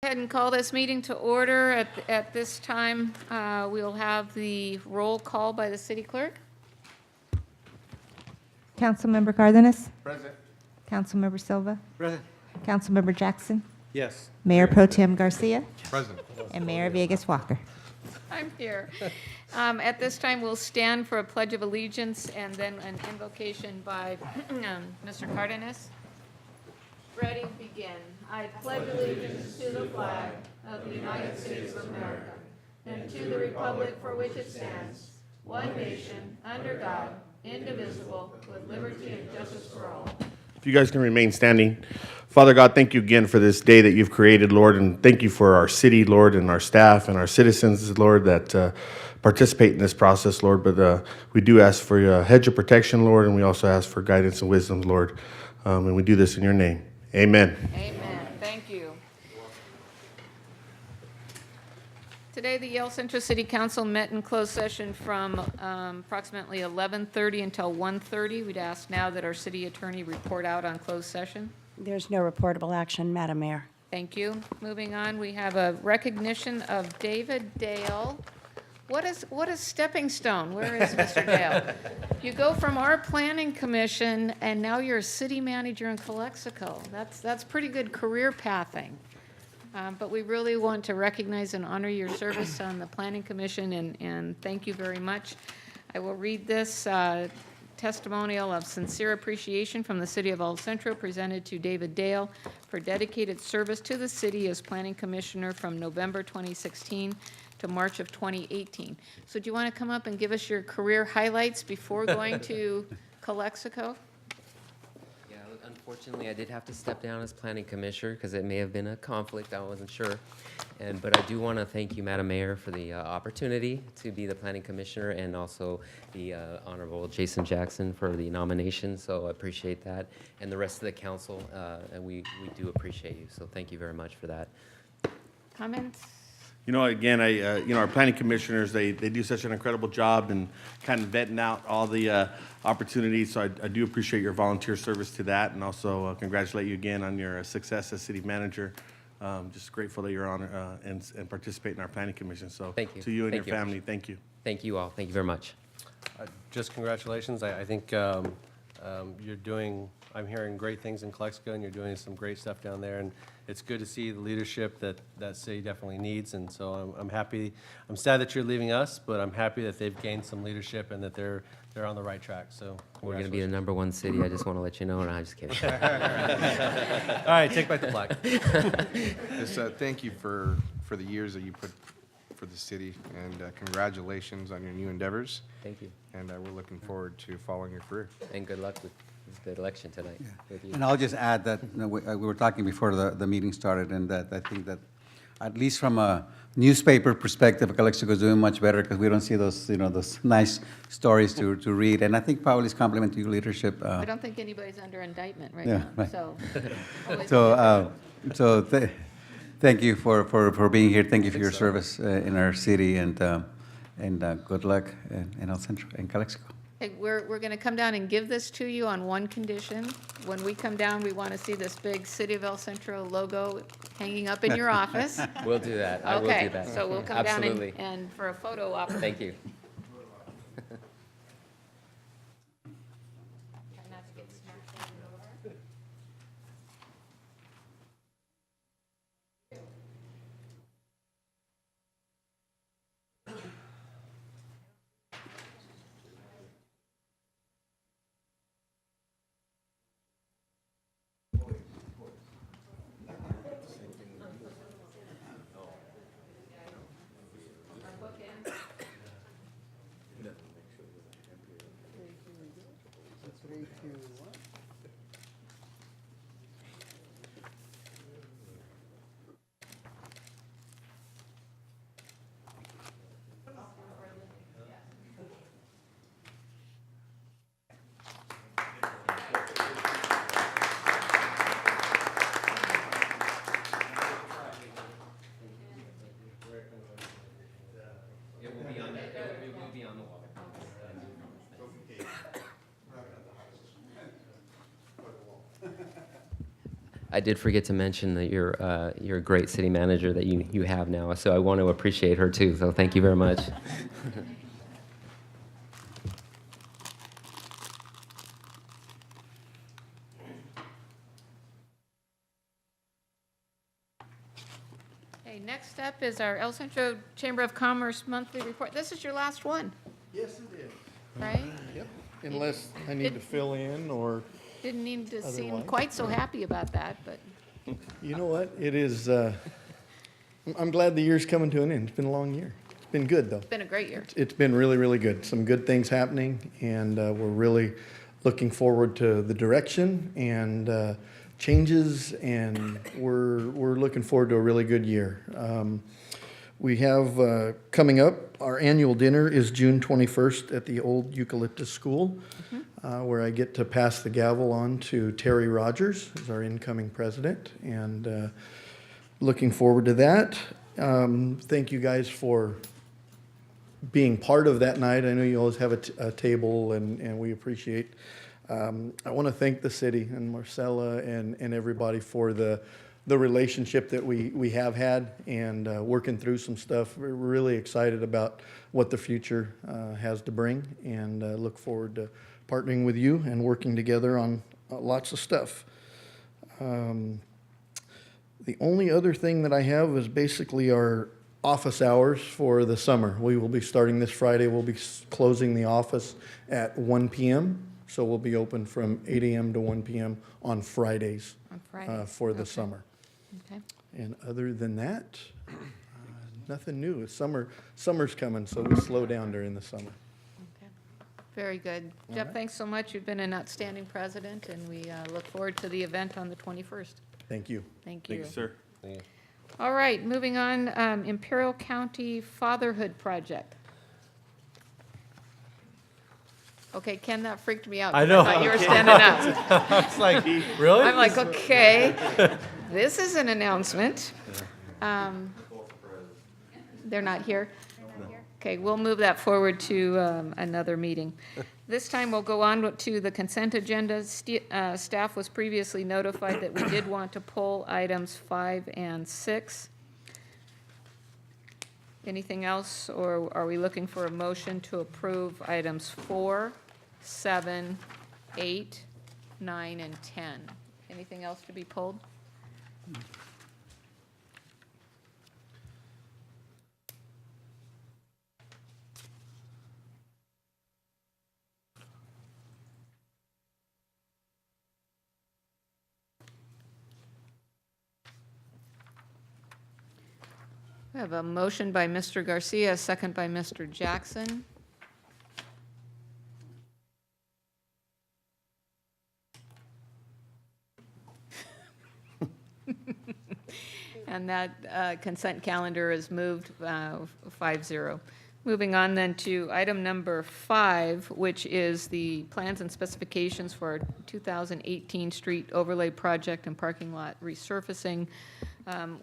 Go ahead and call this meeting to order. At this time, we'll have the roll call by the city clerk. Councilmember Cardenas? Present. Councilmember Silva? Present. Councilmember Jackson? Yes. Mayor Pro Tem Garcia? Present. And Mayor Villegas Walker. I'm here. At this time, we'll stand for a pledge of allegiance and then an invocation by Mr. Cardenas. Ready, begin. I pledge allegiance to the flag of the United States of America and to the republic for which it stands, one nation, under God, indivisible, with liberty and justice for all. If you guys can remain standing. Father God, thank you again for this day that you've created, Lord, and thank you for our city, Lord, and our staff and our citizens, Lord, that participate in this process, Lord. But we do ask for a hedge of protection, Lord, and we also ask for guidance and wisdom, Lord. And we do this in your name. Amen. Amen. Thank you. Today, the Yale Centro City Council met in closed session from approximately 11:30 until 1:30. We'd ask now that our city attorney report out on closed session. There's no reportable action, Madam Mayor. Thank you. Moving on, we have a recognition of David Dale. What is stepping stone? Where is Mr. Dale? You go from our planning commission, and now you're a city manager in Calexico. That's pretty good career pathing. But we really want to recognize and honor your service on the planning commission, and thank you very much. I will read this testimonial of sincere appreciation from the city of El Centro presented to David Dale for dedicated service to the city as planning commissioner from November 2016 to March of 2018. So do you want to come up and give us your career highlights before going to Calexico? Yeah, unfortunately, I did have to step down as planning commissioner because it may have been a conflict. I wasn't sure. But I do want to thank you, Madam Mayor, for the opportunity to be the planning commissioner, and also the Honorable Jason Jackson for the nomination. So I appreciate that. And the rest of the council, and we do appreciate you. So thank you very much for that. Comments? You know, again, our planning commissioners, they do such an incredible job and kind of vetting out all the opportunities. So I do appreciate your volunteer service to that, and also congratulate you again on your success as city manager. Just grateful that you're on and participate in our planning commission. So Thank you. To you and Thank your you. family, thank you. Thank you all. Thank you very much. Just congratulations. I think you're doing, I'm hearing great things in Calexico, and you're doing some great stuff down there. And it's good to see the leadership that city definitely needs. And so I'm happy. I'm sad that you're leaving us, but I'm happy that they've gained some leadership and that they're on the right track. So We're going to be the #1 city. I just want to let you know. No, I'm just kidding. all right, take back the flag. Yes, thank you for the years that you put for the city, and congratulations on your new endeavors. Thank you. And we're looking forward to following your career. And good luck with the election tonight. With you. And I'll just add that we were talking before the meeting started, and that I think that at least from a newspaper perspective, Calexico is doing much better because we don't see those those nice stories to read. And I think probably it's compliment to your leadership. I don't think anybody's under indictment right Yeah, now, right. so. Thank you for being here. Thank you for your service in our city, and good luck in El Centro, in Calexico. Hey, we're going to come down and give this to you on one condition. When we come down, we want to see this big City of El Centro logo hanging up in your office. We'll do that. I will do that. Okay, so we'll come Absolutely. down and for a photo op. Thank you. I did forget to mention that you're a great city manager that you have now, so I want to appreciate her too, so thank you very much. Okay, next up is our El Centro Chamber of Commerce monthly report. This is your last one, Yes, it is. right? Yep, unless I need to fill in, or, Didn't need to seem Otherwise. quite so happy about that, but you know what, it is, I'm glad the year's coming to an end. It's been a long year. It's been good, though. it's been a great year. It's been really, really good. Some good things happening, and we're really looking forward to the direction and changes, and we're looking forward to a really good year. We have coming up, our annual dinner is June 21st at the old Eucalyptus School, where I get to pass the gavel on to Terry Rogers, who's our incoming president, and looking forward to that. Thank you guys for being part of that night. I know you always have a table, and we appreciate. I want to thank the city and Marcella and everybody for the relationship that we have had, and working through some stuff. We're really excited about what the future has to bring, and look forward to partnering with you and working together on lots of stuff. The only other thing that I have is basically our office hours for the summer. We will be starting this Friday. We'll be closing the office at 1 p.m. So we'll be open from 8 a.m. to 1 p.m. on Fridays On Fridays, for the okay. summer. Okay. And other than that, nothing new. Summer's coming, so we slow down during the summer. Okay. Very good. Jeff, thanks so much. You've been an outstanding president, and we look forward to the event on the 21st. Thank you. Thank you. Thank you, sir. All right, moving on, Imperial County Fatherhood Project. Okay, Ken, that freaked me out. I know. I thought you were standing up. It's like, really? I'm like, okay, this is an announcement. They're not here? Okay, we'll move that forward to another meeting. This time, we'll go on to the consent agenda. Staff was previously notified that we did want to pull items 5 and 6. Anything else, or are we looking for a motion to approve items 4, 7, 8, 9, and 10? Anything else to be pulled? We have a motion by Mr. Garcia, a second by Mr. Jackson. And that consent calendar is moved 5-0. Moving on then to item number 5, which is the plans and specifications for our 2018 street overlay project and parking lot resurfacing.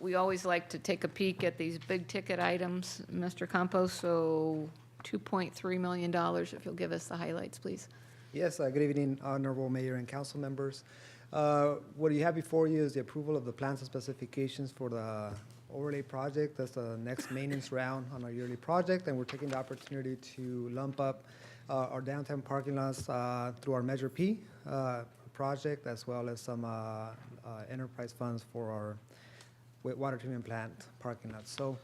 We always like to take a peek at these big-ticket items, Mr. Campos, so $2.3 million, if you'll give us the highlights, please. Yes, good evening, Honorable Mayor and council members. What you have before you is the approval of the plans and specifications for the overlay project. That's the next maintenance round on our yearly project, and we're taking the opportunity to lump up our downtown parking lots through our Measure P project, as well as some enterprise funds for our water treatment plant parking lots. So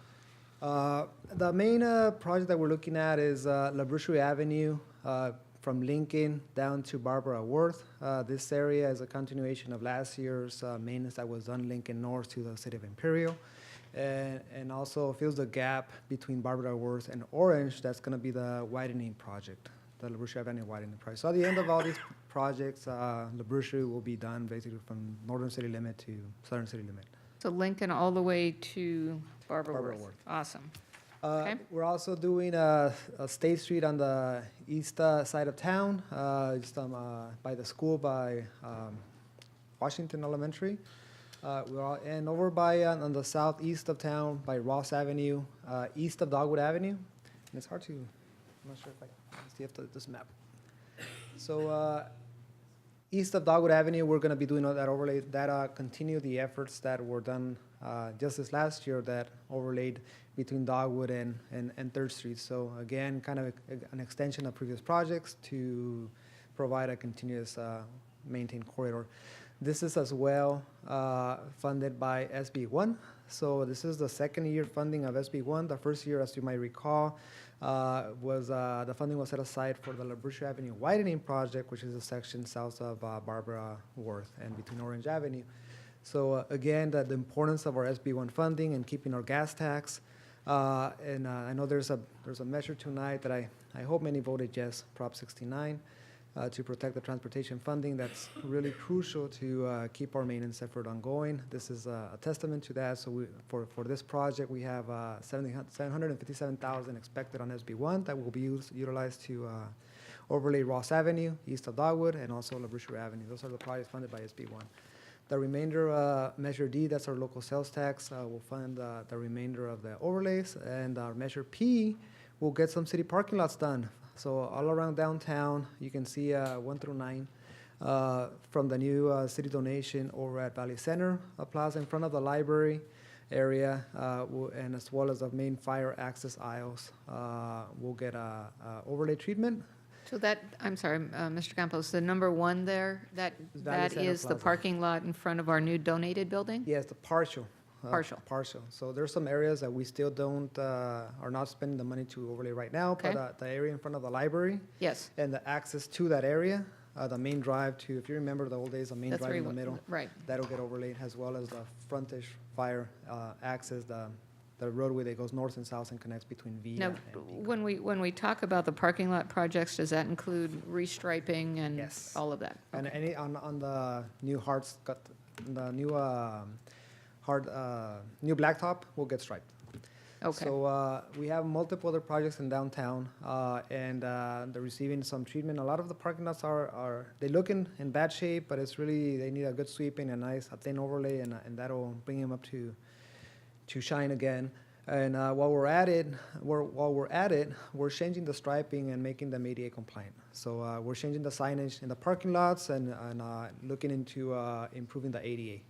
the main project that we're looking at is La Brucherie Avenue from Lincoln down to Barbara Worth. This area is a continuation of last year's maintenance that was done Lincoln North to the city of Imperial. And also fills the gap between Barbara Worth and Orange. That's going to be the widening project, the La Brucherie Avenue widening project. So at the end of all these projects, La Brucherie will be done basically from northern city limit to southern city limit. So Lincoln all the way to Barbara Barbara Worth. Worth. Awesome. Okay. We're also doing a State Street on the east side of town, just by the school by Washington Elementary. And over by on the southeast of town by Ross Avenue, east of Dogwood Avenue. And it's hard to, I'm not sure if I can see if this map. So East of Dogwood Avenue, we're gonna be doing that overlay, that continue the efforts that were done just this last year that overlaid between Dogwood and 3rd Street. So again, kind of an extension of previous projects to provide a continuous maintained corridor. This is as well funded by SB1. So this is the second year funding of SB1. The first year, as you might recall, was the funding was set aside for the LaBrucia Avenue widening project, which is a section south of Barbara Worth and between Orange Avenue. So again, the importance of our SB1 funding and keeping our gas tax. And I know there's a measure tonight that I hope many voted yes, Prop 69. To protect the transportation funding. That's really crucial to keep our maintenance effort ongoing. This is a testament to that. So for this project, we have $757,000 expected on SB1 that will be utilized to overlay Ross Avenue, east of Dogwood, and also LaBrucia Avenue. Those are the projects funded by SB1. The remainder, Measure D, that's our local sales tax, will fund the remainder of the overlays. And our Measure P will get some city parking lots done. So all around downtown, you can see 1 through 9 from the new city donation over at Valley Center Plaza in front of the library area, and as well as the main fire access aisles. We'll get overlay treatment. So that, I'm sorry, Mr. Campos, the number 1 there, that Valley Center is the Plaza. parking lot in front of our new donated building? Yes, the partial. Partial. So there's some areas that we still are not spending the money to overlay right now. Okay. But the area in front of the library Yes. and the access to that area, the main drive to, if you remember the old days, the main The drive in the 3-1 middle. right. That'll get overlaid, as well as the frontage fire access, the roadway that goes north and south and connects between Villa Now, and Pico. when we talk about the parking lot projects, does that include restriping and Yes. all of that? And any on the new new blacktop will get striped. Okay. So we have multiple other projects in downtown, and they're receiving some treatment. A lot of the parking lots they look in bad shape, but it's really, they need a good sweeping, a thin overlay, and that'll bring them up to shine again. And while we're at it, we're changing the striping and making them ADA compliant. So we're changing the signage in the parking lots and looking into improving the ADA.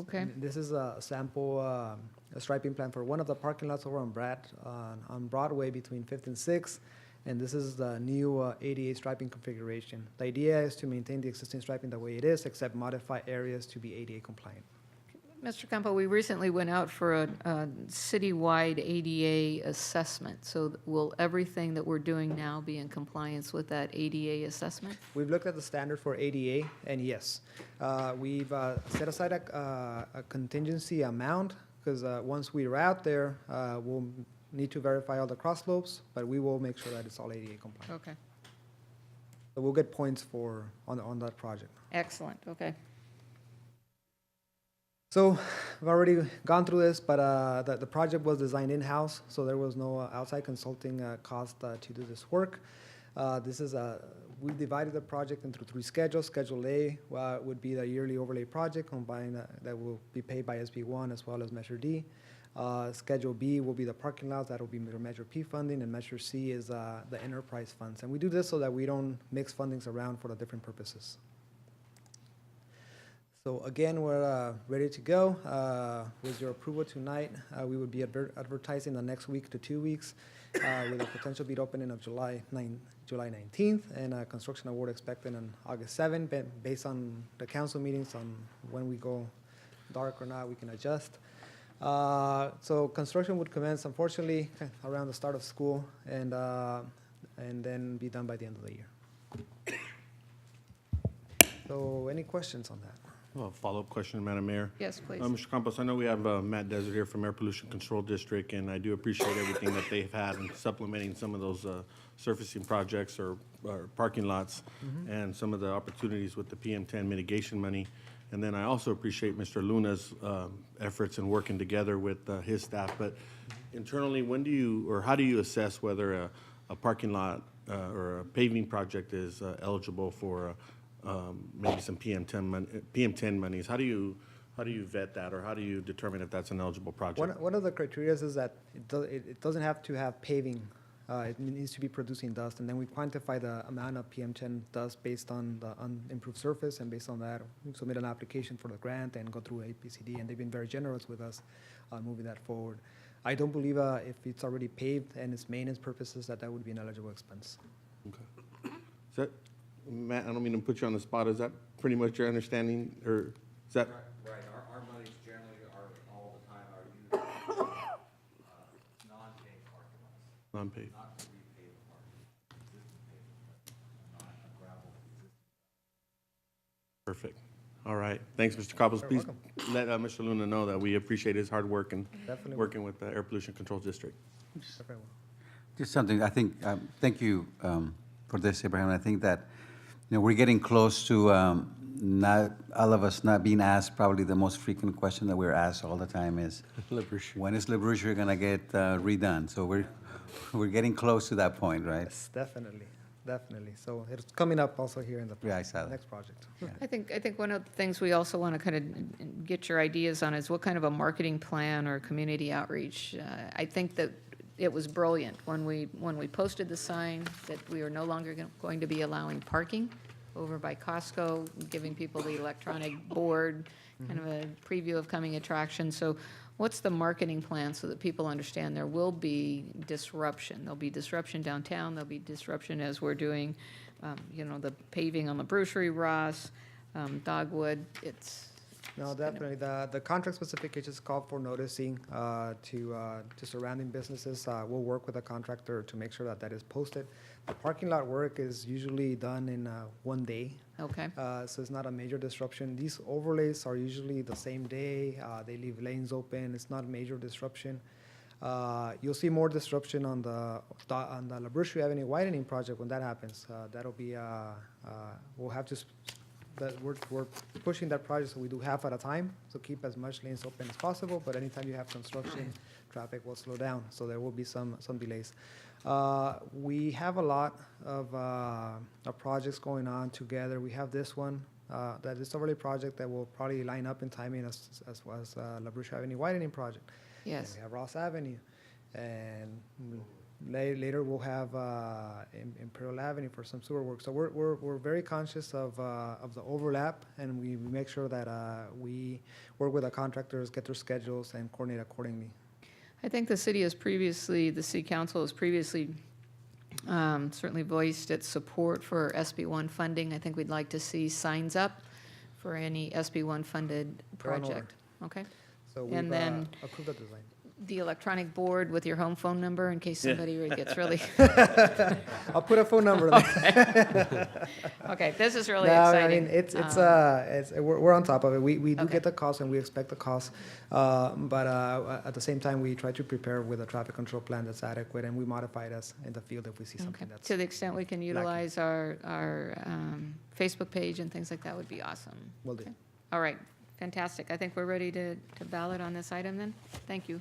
Okay. This is a sample a striping plan for one of the parking lots over on Broadway between 5th and 6th, and this is the new ADA striping configuration. The idea is to maintain the existing striping the way it is, except modify areas to be ADA compliant. Mr. Campo, we recently went out for a citywide ADA assessment. So will everything that we're doing now be in compliance with that ADA assessment? We've looked at the standard for ADA, and yes, we've set aside a contingency amount, because once we're out there, we'll need to verify all the cross slopes, but we will make sure that it's all ADA compliant. Okay, So we'll get points on that project. excellent, okay. So I've already gone through this, but the project was designed in-house, so there was no outside consulting cost to do this work. We divided the project into 3 schedules. Schedule A would be the yearly overlay project combined that will be paid by SB1 as well as Measure D. Schedule B will be the parking lots. That will be Measure P funding, and Measure C is the enterprise funds. And we do this so that we don't mix fundings around for the different purposes. So again, we're ready to go. With your approval tonight, we would be advertising the next week to 2 weeks with a potential bid opening of July 19th, and a construction award expected on August 7th. Based on the council meetings on when we go dark or not, we can adjust. So construction would commence, unfortunately, around the start of school, and then be done by the end of the year. So any questions on that? Well, follow-up question, Madam Mayor. Yes, please. Mr. Campos, I know we have Matt Desert here from Air Pollution Control District, and I do appreciate everything that they've had in supplementing some of those surfacing projects or parking lots and some of the opportunities with the PM10 mitigation money. And then I also appreciate Mr. Luna's efforts in working together with his staff. But internally, when do you, or how do you assess whether a parking lot or a paving project is eligible for maybe some PM10 monies? How do you vet that, or how do you determine if that's an eligible project? One of the criteria is that it doesn't have to have paving It needs to be producing dust, and then we quantify the amount of PM10 dust based on the unimproved surface, and based on that, we submit an application for the grant and go through APCD, and they've been very generous with us on moving that forward. I don't believe if it's already paved and it's maintenance purposes, that would be an eligible expense. Okay. Is that, Matt, I don't mean to put you on the spot, is that pretty much your understanding, or is that? Right, our monies generally are all the time are used non-paved parking lots, Non-paid. not to repave the parking, existing pavement, but not a gravel existing. Perfect. All right. Thanks, Mr. Coppels. You're Please welcome. let Mr. Luna know that we appreciate his hard work and Definitely. working with the Air Pollution Control District. Very well. Just something, I think, thank you for this, Abraham. I think that, we're getting close to not, all of us not being asked, probably the most frequent question that we're asked all the time is, when is Le Brusher gonna get redone? So we're getting close to that point, right? Yes, definitely. So it's coming up also here in the Yeah, I saw that. next project. I think one of the things we also want to kind of get your ideas on is what kind of a marketing plan or community outreach. I think that it was brilliant when we posted the sign that we are no longer going to be allowing parking over by Costco, giving people the electronic board, kind of a preview of coming attractions. So what's the marketing plan so that people understand there will be disruption? There'll be disruption downtown, there'll be disruption as we're doing, the paving on the Bruchery, Ross, Dogwood. No, definitely. The contract specifications call for noticing to surrounding businesses. We'll work with the contractor to make sure that that is posted. The parking lot work is usually done in one day, Okay, so it's not a major disruption. These overlays are usually the same day. They leave lanes open. It's not a major disruption. You'll see more disruption on the La Brucherie Avenue widening project when that happens. That'll be, we'll have to that we're pushing that project, so we do half at a time, so keep as much lanes open as possible, but anytime you have construction, traffic will slow down, so there will be some delays. We have a lot of projects going on together. We have this one, that is overlay project that will probably line up in timing as La Brucherie Avenue widening project. yes. And we have Ross Avenue, and later we'll have Imperial Avenue for some sewer work. So we're very conscious of the overlap, and we make sure that we work with the contractors, get their schedules, and coordinate accordingly. I think the city council has previously certainly voiced its support for SB1 funding. I think we'd like to see signs up for any SB1 funded They're on order. project. Okay? So we've And then approved the design. the electronic board with your home phone number in case somebody gets really, I'll put a phone number there. okay, this is really No, exciting. I mean, we're on top of it. We do Okay. get the cost, and we expect the cost. But at the same time, we try to prepare with a traffic control plan that's adequate, and we modify it as in the field if we see Okay. something that's. To the extent we can utilize our Facebook page and things like that would be awesome. Will do. Okay. All right, fantastic. I think we're ready to ballot on this item then. Thank you.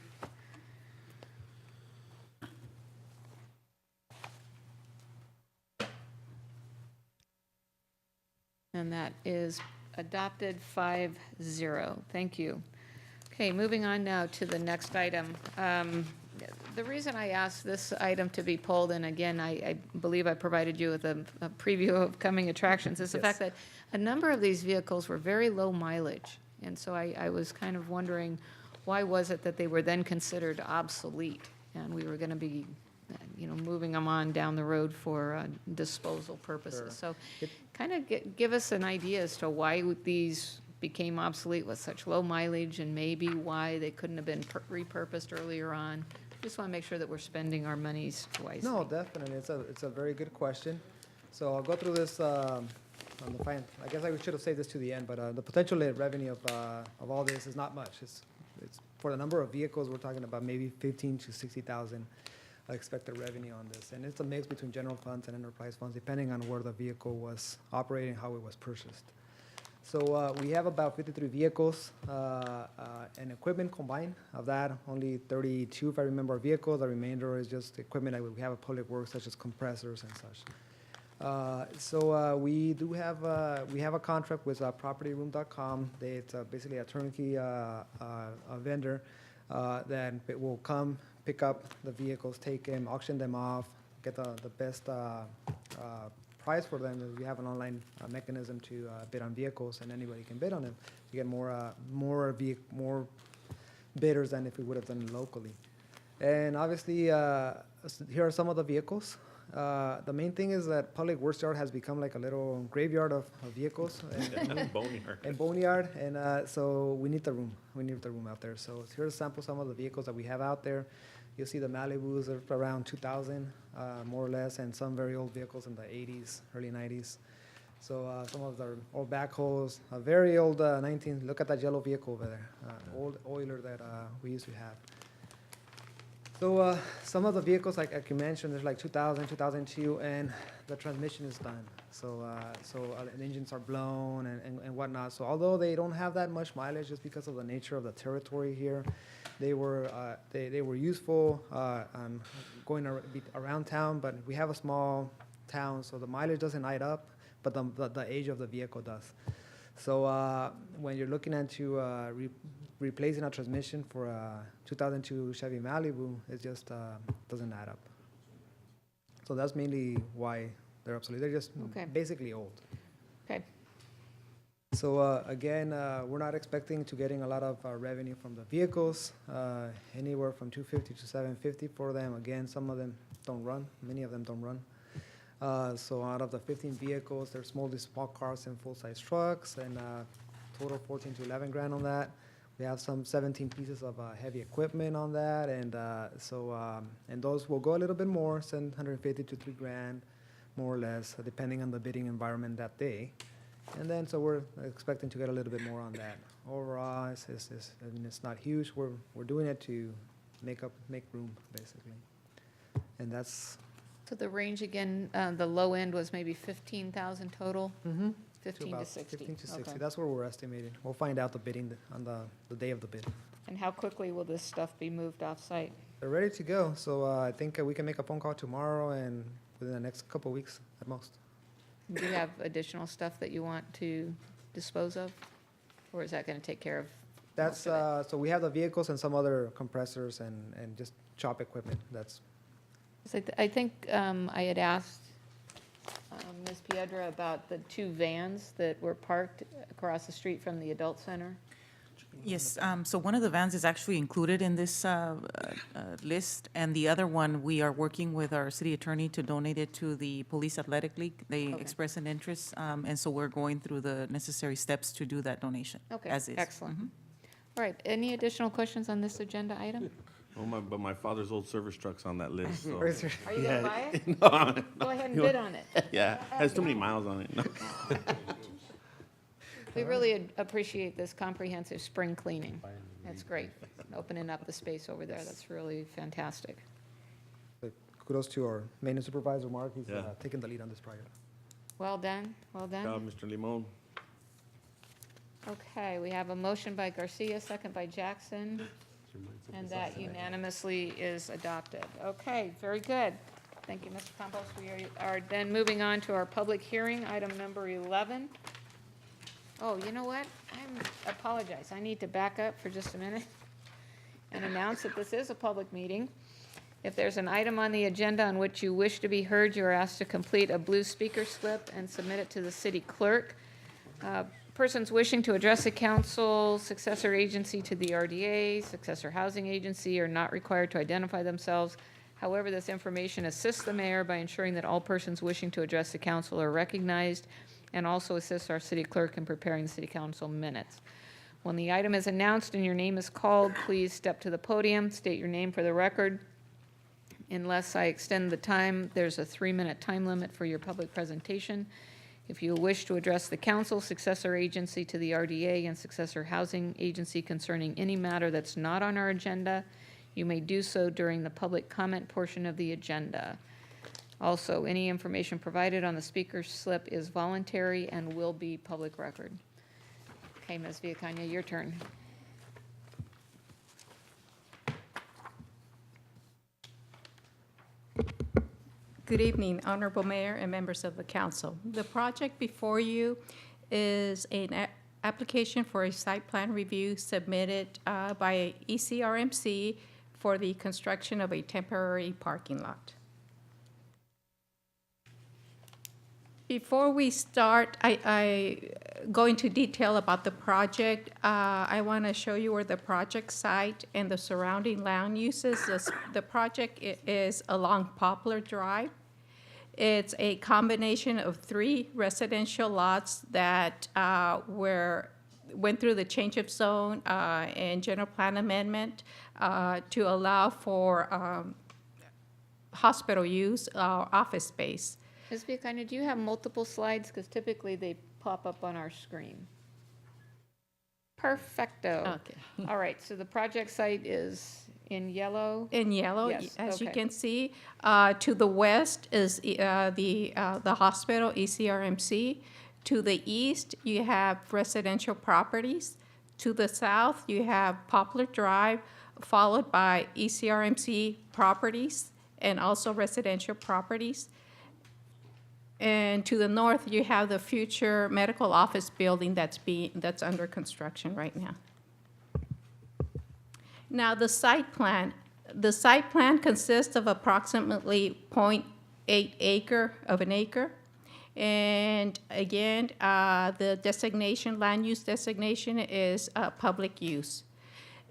And that is adopted 5-0. Thank you. Okay, moving on now to the next item. The reason I asked this item to be pulled, and again, I believe I provided you with a preview of coming attractions, is the Yes. fact that a number of these vehicles were very low mileage. And so I was kind of wondering, why was it that they were then considered obsolete? And we were going to be, moving them on down the road for disposal purposes. So kind of give us an idea as to why these became obsolete with such low mileage, and maybe why they couldn't have been repurposed earlier on. Just want to make sure that we're spending our monies wisely. No, definitely. It's a very good question. So I'll go through this on the fine. I guess I should have saved this to the end, but the potential revenue of all this is not much. It's for the number of vehicles, we're talking about maybe 15 to 60,000 expected revenue on this. And it's a mix between general funds and enterprise funds, depending on where the vehicle was operating, how it was purchased. So we have about 53 vehicles and equipment combined. Of that, only 32, if I remember, vehicles. The remainder is just equipment that we have at Public Works, such as compressors and such. So we do have we have a contract with PropertyRoom.com. It's basically a turnkey vendor that will come, pick up the vehicles, take them, auction them off, get the best price for them, is we have an online mechanism to bid on vehicles, and anybody can bid on them. You get more bidders than if we would have done it locally. And obviously, here are some of the vehicles. The main thing is that Public Works Yard has become like a little graveyard of vehicles. And boneyard, and so we need the room. We need the room out there. So here's a sample, some of the vehicles that we have out there. You'll see the Malibus are around 2,000, more or less, and some very old vehicles in the 80s, early 90s. So some of the old backhoes, a very old look at that yellow vehicle over there, old oiler that we used to have. So some of the vehicles, like you mentioned, there's like 2000, 2002, and the transmission is done. So the engines are blown and whatnot. So although they don't have that much mileage, just because of the nature of the territory here, they were useful going around town. But we have a small town, so the mileage doesn't add up, but the age of the vehicle does. So when you're looking into replacing a transmission for a 2002 Chevy Malibu, it just doesn't add up. So that's mainly why they're obsolete. They're just Okay. basically old. Okay. So again, we're not expecting to getting a lot of revenue from the vehicles, anywhere from $250 to $750 for them. Again, some of them don't run. Many of them don't run. So out of the 15 vehicles, there's mostly small cars and full-size trucks, and total 14 to 11 grand on that. We have some 17 pieces of heavy equipment on that, and and those will go a little bit more, 750 to 3 grand, more or less, depending on the bidding environment that day. And then, so we're expecting to get a little bit more on that. Overall, I mean, it's not huge. We're doing it to make room, basically. And that's. So the range again, the low end was maybe 15,000 total? 15 to about 60? 15 to 60, Okay. that's what we're estimating. We'll find out the bidding on the day of the bid. And how quickly will this stuff be moved off-site? They're ready to go, so I think we can make a phone call tomorrow and within the next couple of weeks at most. Do you have additional stuff that you want to dispose of? Or is that going to take care of That's, most of it? so we have the vehicles and some other compressors and just chop equipment, that's. So I think I had asked Ms. Piedra about the 2 vans that were parked across the street from the adult center. Yes, so one of the vans is actually included in this list, and the other one, we are working with our city attorney to donate it to the Police Athletic League. They Okay. expressed an interest, and so we're going through the necessary steps to do that donation, Okay, as is. excellent. All right, any additional questions on this agenda item? Oh, but my father's old service truck's on that list, so. Are you going to buy it? No, Go ahead and bid on it. yeah, has too many miles on it. No. We really appreciate this comprehensive spring cleaning. That's great. Opening up the space over there, that's really fantastic. Kudos to our maintenance supervisor, Mark, he's Yeah. taking the lead on this project. Well done, well done. Mr. Limon. Okay, we have a motion by Garcia, second by Jackson, and that unanimously is adopted. Okay, very good. Thank you, Mr. Campos. We are then moving on to our public hearing, item number 11. Oh, you know what? I apologize. I need to back up for just a minute and announce that this is a public meeting. If there's an item on the agenda on which you wish to be heard, you are asked to complete a blue speaker slip and submit it to the city clerk. Persons wishing to address the council, successor agency to the RDA, successor housing agency are not required to identify themselves. However, this information assists the mayor by ensuring that all persons wishing to address the council are recognized, and also assists our city clerk in preparing the city council minutes. When the item is announced and your name is called, please step to the podium, state your name for the record. Unless I extend the time, there's a 3-minute time limit for your public presentation. If you wish to address the council, successor agency to the RDA, and successor housing agency concerning any matter that's not on our agenda, you may do so during the public comment portion of the agenda. Also, any information provided on the speaker's slip is voluntary and will be public record. Okay, Ms. Villacana, your turn. Good evening, Honorable Mayor and members of the council. The project before you is an application for a site plan review submitted by ECRMC for the construction of a temporary parking lot. Before we start, I go into detail about the project. I want to show you where the project site and the surrounding land uses. The project is along Poplar Drive. It's a combination of 3 residential lots that went through the change of zone and general plan amendment to allow for hospital use, office space. Ms. Hvac, do you have multiple slides? Because typically they pop up on our screen. Perfecto. Okay. All right, so the project site is in yellow? In yellow, Yes, as you okay. can see. To the west is the hospital, ECRMC. To the east, you have residential properties. To the south, you have Poplar Drive, followed by ECRMC properties and also residential properties. And to the north, you have the future medical office building that's under construction right now. Now, the site plan. The site plan consists of approximately 0.8 acre. And again, the designation, land use designation is public use.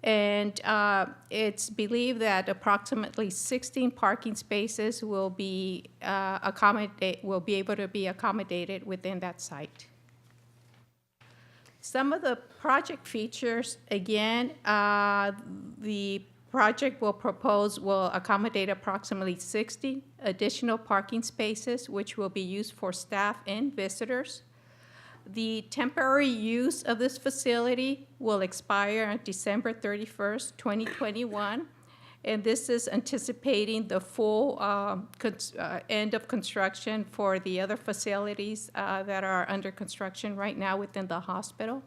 And it's believed that approximately 16 parking spaces will be able to be accommodated within that site. Some of the project features, again, the project will accommodate approximately 60 additional parking spaces, which will be used for staff and visitors. The temporary use of this facility will expire on December 31st, 2021, and this is anticipating the full end of construction for the other facilities that are under construction right now within the hospital.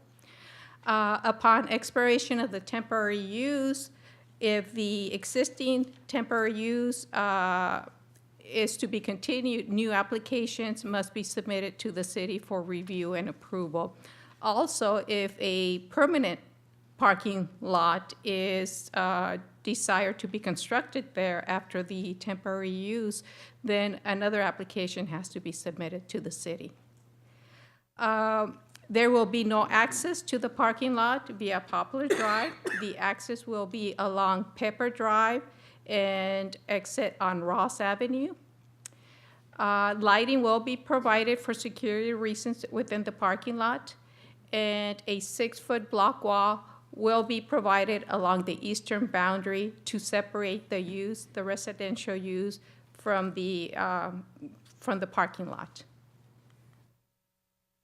Upon expiration of the temporary use, if the existing temporary use is to be continued, new applications must be submitted to the city for review and approval. Also, if a permanent parking lot is desired to be constructed there after the temporary use, then another application has to be submitted to the city. There will be no access to the parking lot via Poplar Drive. The access will be along Pepper Drive and exit on Ross Avenue. Lighting will be provided for security reasons within the parking lot, and a 6-foot block wall will be provided along the eastern boundary to separate the residential use from the parking lot.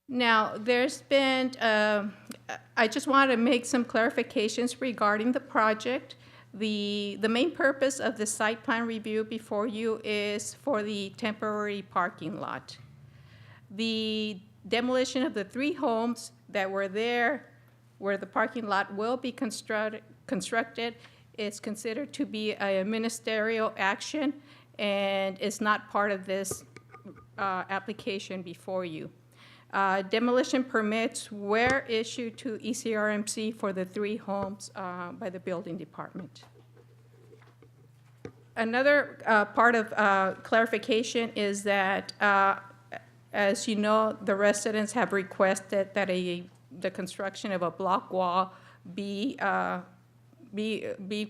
Now, there's been, I just want to make some clarifications regarding the project. The main purpose of the site plan review before you is for the temporary parking lot. The demolition of the 3 homes that were there where the parking lot will be constructed is considered to be a ministerial action and is not part of this application before you. Demolition permits were issued to ECRMC for the 3 homes by the building department. Another part of clarification is that, as you know, the residents have requested that the construction of a block wall be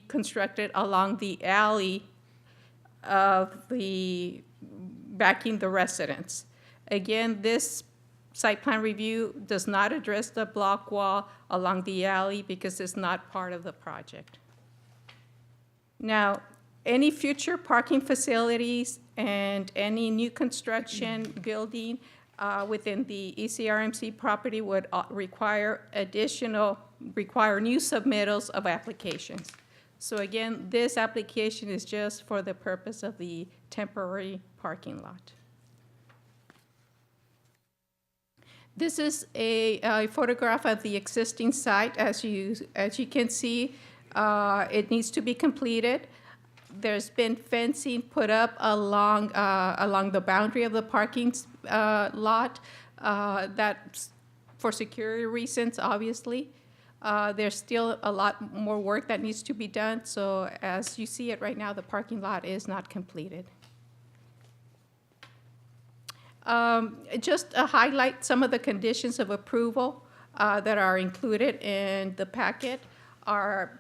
constructed along the alley of backing the residents. Again, this site plan review does not address the block wall along the alley because it's not part of the project. Now, any future parking facilities and any new construction building within the ECRMC property would require new submittals of applications. So again, this application is just for the purpose of the temporary parking lot. This is a photograph of the existing site. As you can see, it needs to be completed. There's been fencing put up along the boundary of the parking lot. That's for security reasons, obviously. There's still a lot more work that needs to be done. So as you see it right now, the parking lot is not completed. Just highlight some of the conditions of approval that are included in the packet are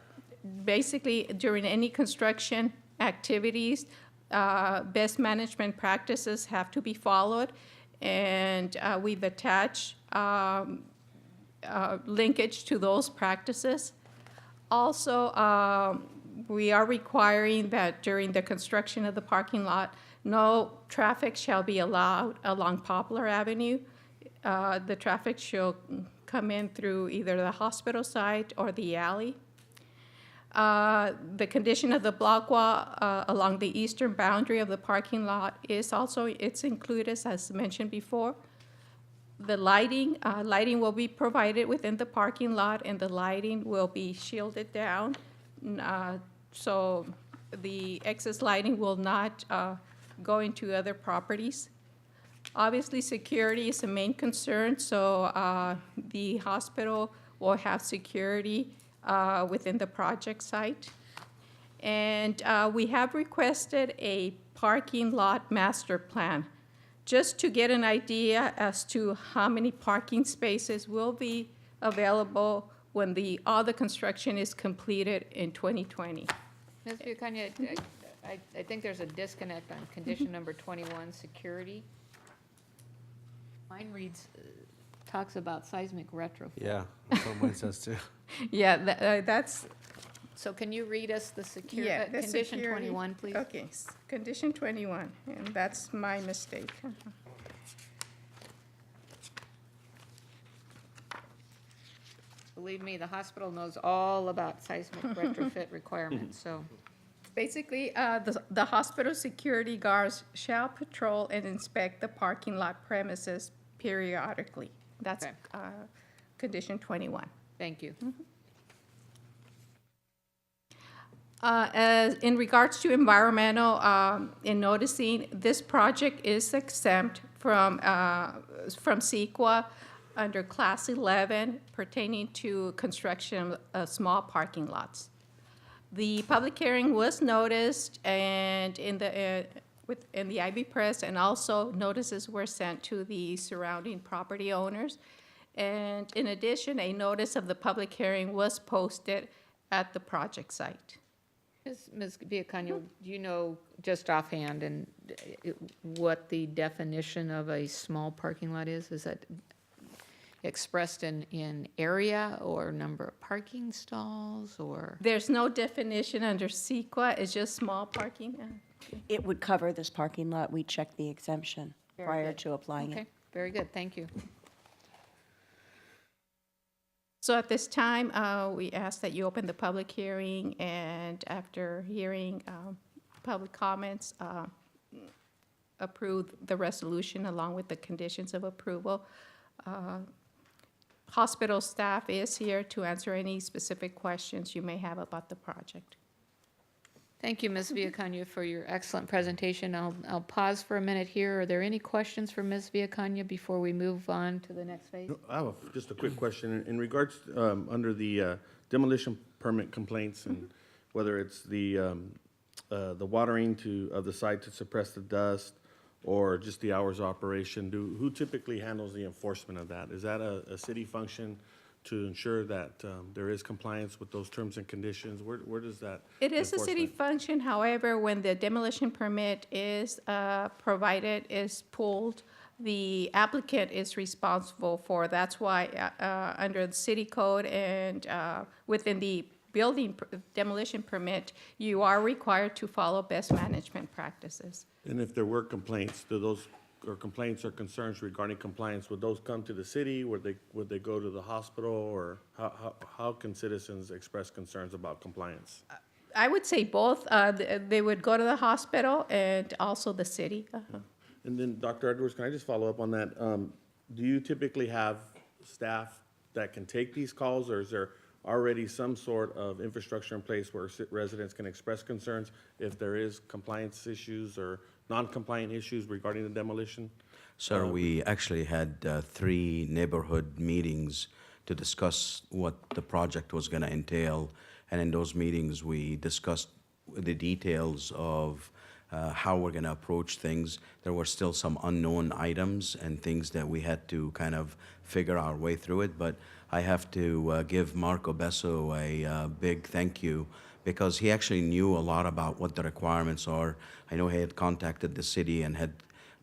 basically during any construction activities, best management practices have to be followed, and we've attached linkage to those practices. Also, we are requiring that during the construction of the parking lot, no traffic shall be allowed along Poplar Avenue. The traffic shall come in through either the hospital site or the alley. The condition of the block wall along the eastern boundary of the parking lot is also, it's included, as mentioned before. The lighting will be provided within the parking lot, and the lighting will be shielded down. So the excess lighting will not go into other properties. Obviously, security is a main concern, so the hospital will have security within the project site. And we have requested a parking lot master plan, just to get an idea as to how many parking spaces will be available when all the construction is completed in 2020. Ms. Villacania, I think there's a disconnect on condition number 21, security. Mine reads, talks about seismic retrofit. Yeah, that's what mine says too. Yeah, that's, So can you read us the yeah, the condition security. 21, please? Okay, condition 21, and that's my mistake. Believe me, the hospital knows all about seismic retrofit requirements, so. Basically, the hospital security guards shall patrol and inspect the parking lot premises periodically. That's Okay. condition 21. Thank you. As in regards to environmental, in noticing, this project is exempt from CEQA under Class 11 pertaining to construction of small parking lots. The public hearing was noticed and in the Ivy Press, and also notices were sent to the surrounding property owners. And in addition, a notice of the public hearing was posted at the project site. Ms. Villacania, do you know just offhand and what the definition of a small parking lot is? Is that expressed in area or number of parking stalls or? There's no definition under CEQA, it's just small parking. It would cover this parking lot. We checked the exemption Very prior good. to applying Okay, it. very good, thank you. So at this time, we ask that you open the public hearing, and after hearing public comments, approve the resolution along with the conditions of approval. Hospital staff is here to answer any specific questions you may have about the project. Thank you, Ms. Villacania, for your excellent presentation. I'll pause for a minute here. Are there any questions for Ms. Villacania before we move on to the next phase? I have just a quick question. In regards, under the demolition permit complaints and whether it's the watering of the site to suppress the dust or just the hours of operation, who typically handles the enforcement of that? Is that a city function to ensure that there is compliance with those terms and conditions? Where does that It is a city enforcement- function, however, when the demolition permit is provided, is pulled, the applicant is responsible for. That's why under the city code and within the demolition permit, you are required to follow best management practices. And if there were complaints, complaints or concerns regarding compliance, would those come to the city? Would they go to the hospital? Or how can citizens express concerns about compliance? I would say both. They would go to the hospital and also the city. And then, Dr. Edwards, can I just follow up on that? Do you typically have staff that can take these calls, or is there already some sort of infrastructure in place where residents can express concerns if there is compliance issues or non-compliant issues regarding the demolition? Sir, we actually had 3 neighborhood meetings to discuss what the project was going to entail. And in those meetings, we discussed the details of how we're going to approach things. There were still some unknown items and things that we had to kind of figure our way through it. But I have to give Marco Besso a big thank you, because he actually knew a lot about what the requirements are. I know he had contacted the city and had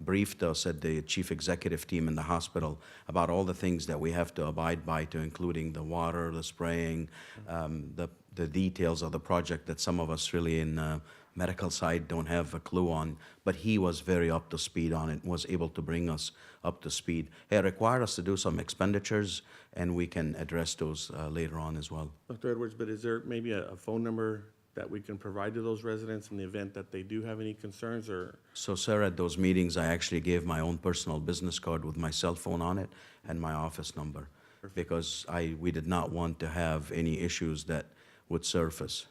briefed us at the chief executive team in the hospital about all the things that we have to abide by, to including the water, the spraying, the details of the project that some of us really in medical side don't have a clue on. But he was very up to speed on it, was able to bring us up to speed. It required us to do some expenditures, and we can address those later on as well. Dr. Edwards, but is there maybe a phone number that we can provide to those residents in the event that they do have any concerns, or? So, sir, at those meetings, I actually gave my own personal business card with my cell phone on it and my office number, because we did not want to have any issues that would surface.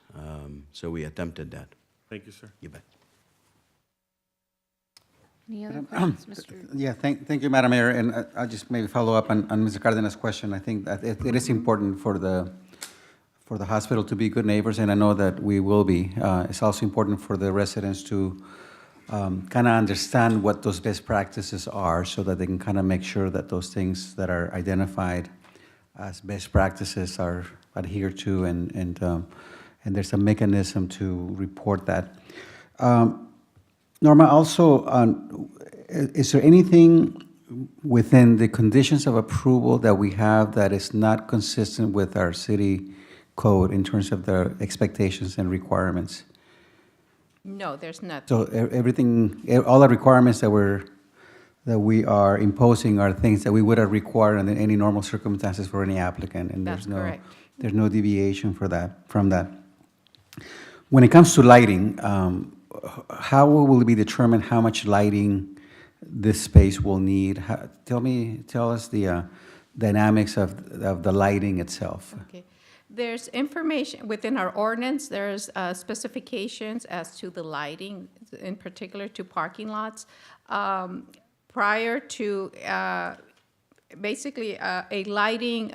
So we attempted that. Thank you, sir. You bet. Any other questions, Mr.? Yeah, thank you, Madam Mayor, and I'll just maybe follow up on Mr. Cardenas' question. I think that it is important for the hospital to be good neighbors, and I know that we will be. It's also important for the residents to kind of understand what those best practices are, so that they can kind of make sure that those things that are identified as best practices are adhered to, and there's a mechanism to report that. Norma, also, is there anything within the conditions of approval that we have that is not consistent with our city code in terms of the expectations and requirements? No, there's nothing. So everything, all the requirements that we are imposing are things that we would have required under any normal circumstances for any applicant, and That's correct. there's no deviation from that. When it comes to lighting, how will it be determined how much lighting this space will need? Tell us the dynamics of the lighting itself. Okay. There's information within our ordinance, there's specifications as to the lighting, in particular to parking lots. Prior to, basically, a lighting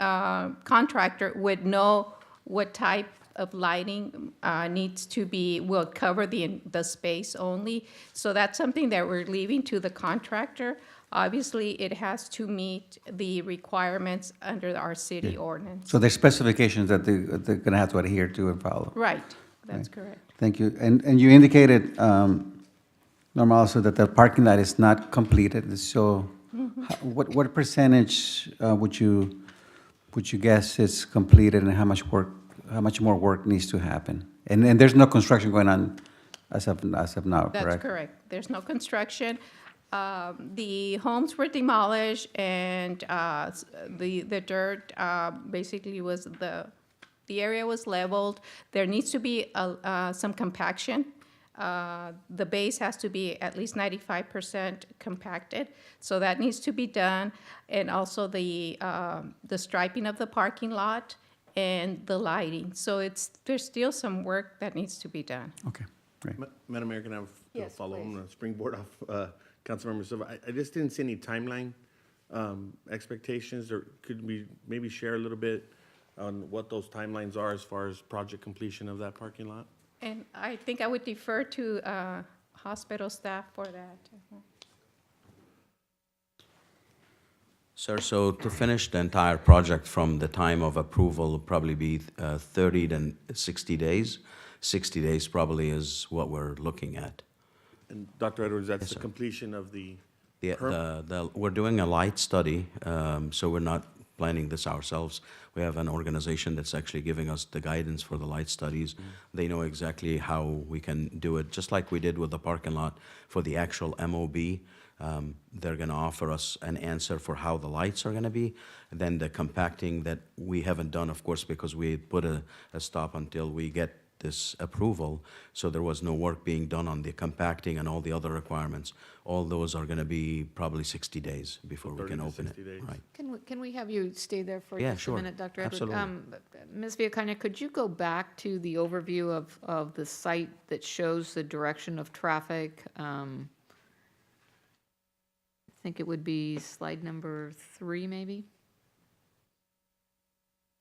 contractor would know what type of lighting needs to be, will cover the space only. So that's something that we're leaving to the contractor. Obviously, it has to meet the requirements under our city ordinance. So there's specifications that they're going to have to adhere to and follow. Right, that's correct. Thank you. And you indicated, Norma, also that the parking lot is not completed. So what percentage would you guess is completed, and how much more work needs to happen? And there's no construction going on as of now, correct? That's correct. There's no construction. The homes were demolished, and the dirt basically was the area was leveled. There needs to be some compaction. The base has to be at least 95% compacted, so that needs to be done. And also the striping of the parking lot and the lighting. So there's still some work that needs to be done. Okay, great. Madam Mayor, can I have a Yes, follow on please. the springboard off Councilmember Silva? I just didn't see any timeline expectations, or could we maybe share a little bit on what those timelines are as far as project completion of that parking lot? And I think I would defer to hospital staff for that. Sir, so to finish the entire project from the time of approval will probably be 30 to 60 days. 60 days probably is what we're looking at. And Dr. Edwards, that's Yes, the sir. completion of the, We're doing a light study, so we're not planning this ourselves. We have an organization that's actually giving us the guidance for the light studies. They know exactly how we can do it, just like we did with the parking lot for the actual MOB. They're going to offer us an answer for how the lights are going to be. And then the compacting that we haven't done, of course, because we put a stop until we get this approval. So there was no work being done on the compacting and all the other requirements. All those are going to be probably 60 days before we 30 can to open it. 60 days. Right. Can we have you stay there for Yeah, just a sure. minute, Dr. Edwards? Absolutely. Ms. Villacana, could you go back to the overview of the site that shows the direction of traffic? I think it would be slide number 3, maybe?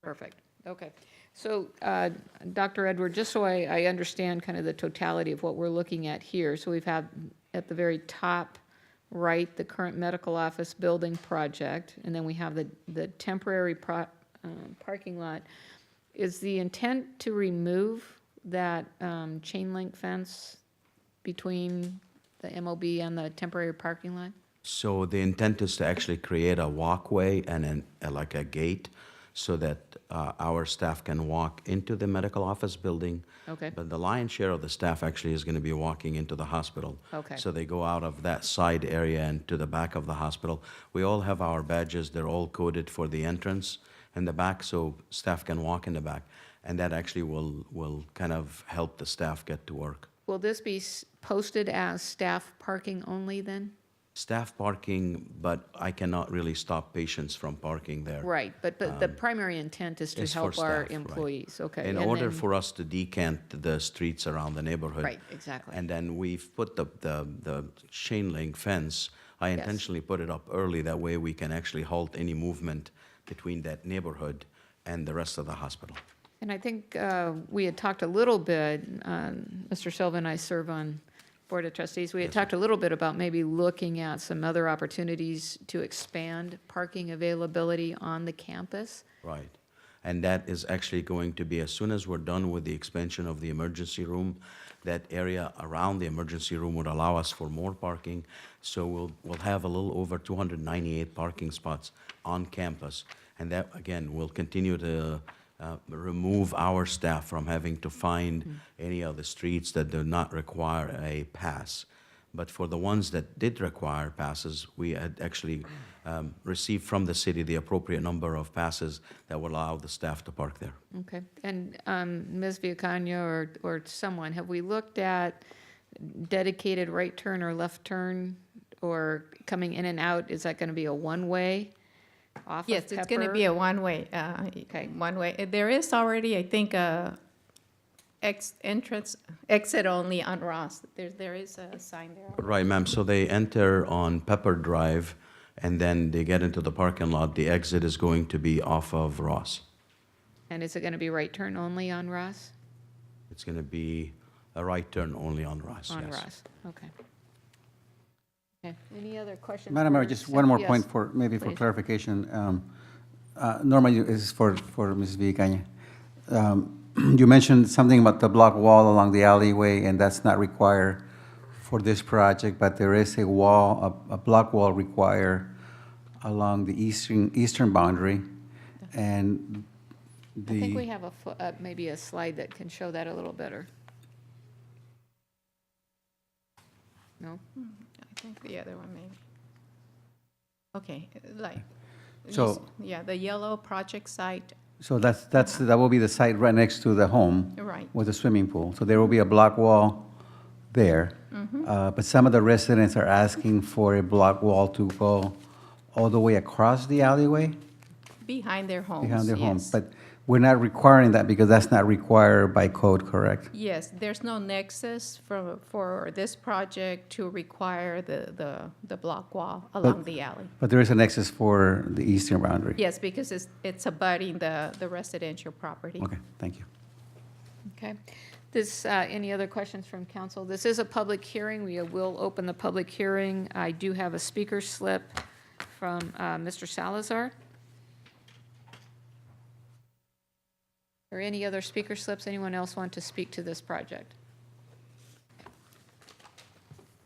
Perfect. Okay. So, Dr. Edward, just so I understand kind of the totality of what we're looking at here, so we've had at the very top right, the current medical office building project, and then we have the temporary parking lot. Is the intent to remove that chain link fence between the MOB and the temporary parking lot? So the intent is to actually create a walkway and like a gate so that our staff can walk into the medical office building. Okay. But the lion's share of the staff actually is going to be walking into the hospital. Okay. So they go out of that side area and to the back of the hospital. We all have our badges. They're all coded for the entrance and the back, so staff can walk in the back. And that actually will kind of help the staff get to work. Will this be posted as staff parking only then? Staff parking, but I cannot really stop patients from parking there. Right, but the primary intent is to It's for help our staff, right. employees, okay. In and order then- for us to decant the streets around the neighborhood. Right, exactly. And then we've put the chain link fence, I Yes. intentionally put it up early, that way we can actually halt any movement between that neighborhood and the rest of the hospital. And I think we had talked a little bit, Mr. Silva and I serve on Board of Trustees, we had talked a little bit about maybe looking at some other opportunities to expand parking availability on the campus. Right. And that is actually going to be, as soon as we're done with the expansion of the emergency room, that area around the emergency room would allow us for more parking. So we'll have a little over 298 parking spots on campus. And that, again, will continue to remove our staff from having to find any of the streets that do not require a pass. But for the ones that did require passes, we had actually received from the city the appropriate number of passes that would allow the staff to park there. Okay, and Ms. Viacania or someone, have we looked at dedicated right turn or left turn or coming in and out? Is that going to be a one-way off of Yes, it's going to be Pepper? a one-way, one-way. There is already, I think, a exit only on Ross. There is a sign there. Right, ma'am. So they enter on Pepper Drive, and then they get into the parking lot. The exit is going to be off of Ross. And is it going to be right turn only on Ross? It's going to be a right turn only on Ross, On yes. Ross, okay. Okay, any other questions? Madam Mayor, for just Sam? one more Yes, point for, maybe for please. clarification. Normally, this is for Ms. Villacaña. You mentioned something about the block wall along the alleyway, and that's not required for this project, but there is a wall, a block wall required along the eastern boundary, and I think we the, have maybe a slide that can show that a little better. No? I think the other one maybe. Okay, like, So- yeah, the yellow project site, so that will be the site right next to the home. Right. With the swimming pool. So there will be a block wall there. But some of the residents are asking for a block wall to go all the way across the alleyway behind their homes. behind their homes. yes. But we're not requiring that because that's not required by code, correct? Yes, there's no nexus for this project to require the block wall along the alley. But there is a nexus for the eastern boundary. Yes, because it's abutting the residential property. Okay, thank you. Okay. This, any other questions from council? This is a public hearing. We will open the public hearing. I do have a speaker slip from Mr. Salazar. Or any other speaker slips? Anyone else want to speak to this project?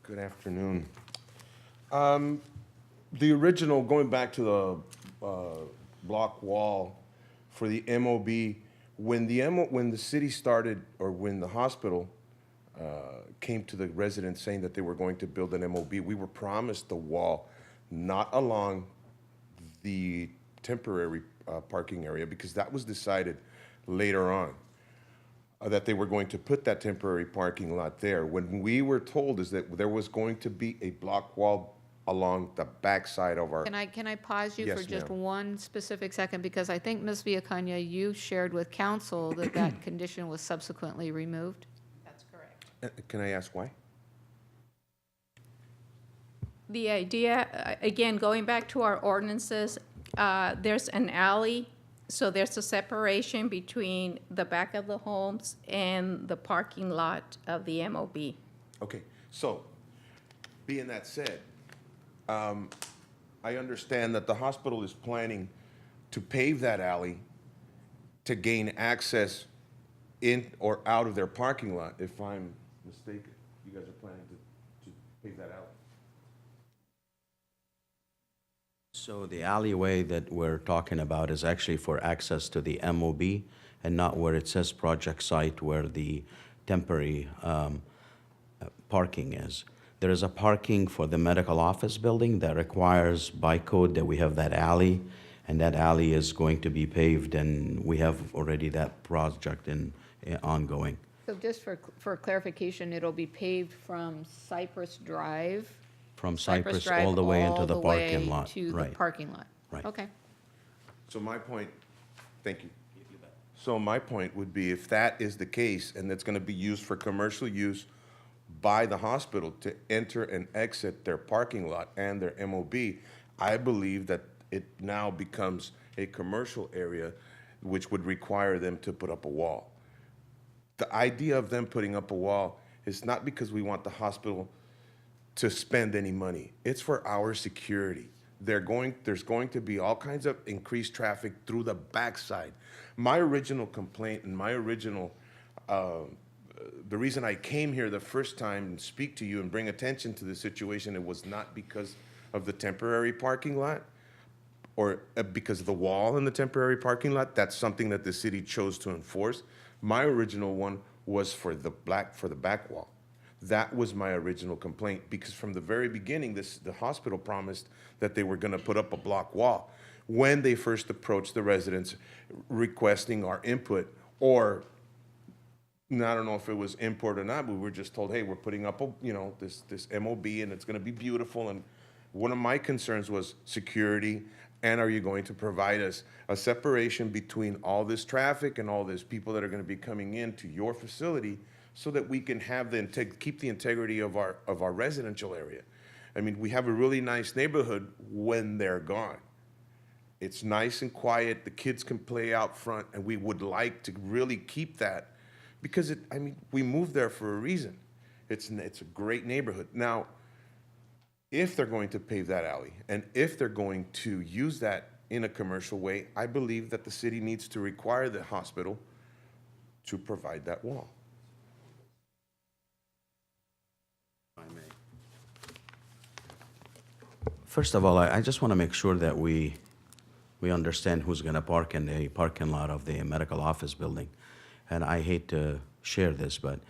Good afternoon. The original, going back to the block wall for the MOB, when the city started, or when the hospital came to the residents saying that they were going to build an MOB, we were promised the wall, not along the temporary parking area, because that was decided later on, that they were going to put that temporary parking lot there. When we were told is that there was going to be a block wall along the backside of our. Can I pause you for Yes, just ma'am. one specific second? Because I think, Ms. Viacania, you shared with council that that condition was subsequently removed. That's correct. Can I ask why? The idea, again, going back to our ordinances, there's an alley So there's a separation between the back of the homes and the parking lot of the MOB. Okay, so, being that said, I understand that the hospital is planning to pave that alley to gain access in or out of their parking lot. If I'm mistaken, you guys are planning to pave that alley? So the alleyway that we're talking about is actually for access to the MOB and not where it says project site where the temporary parking is. There is a parking for the medical office building that requires by code that we have that alley, and that alley is going to be paved, and we have already that project ongoing. So just for clarification, it'll be paved from Cypress Drive? From Cypress Drive all the way into all the parking way lot. to the Right. parking lot? Right. Okay. So my point, thank you. So my point would be, if that is the case, and it's gonna be used for commercial use by the hospital to enter and exit their parking lot and their MOB, I believe that it now becomes a commercial area, which would require them to put up a wall. The idea of them putting up a wall is not because we want the hospital to spend any money. It's for our security. There's going to be all kinds of increased traffic through the backside. My original complaint and my original, the reason I came here the first time and speak to you and bring attention to the situation, it was not because of the temporary parking lot or because of the wall in the temporary parking lot. That's something that the city chose to enforce. My original one was for the back wall. That was my original complaint, because from the very beginning, the hospital promised that they were going to put up a block wall. When they first approached the residents requesting our input, or I don't know if it was input or not, we were just told, hey, we're putting up this MOB and it's going to be beautiful. And one of my concerns was security, and are you going to provide us a separation between all this traffic and all these people that are going to be coming into your facility, so that we can have keep the integrity of our residential area. I mean, we have a really nice neighborhood when they're gone. It's nice and quiet, the kids can play out front, and we would like to really keep that, because we moved there for a reason. It's a great neighborhood. Now, if they're going to pave that alley, and if they're going to use that in a commercial way, I believe that the city needs to require the hospital to provide that wall. First of all, I just want to make sure that we understand who's going to park in the parking lot of the medical office building. And I hate to share this, but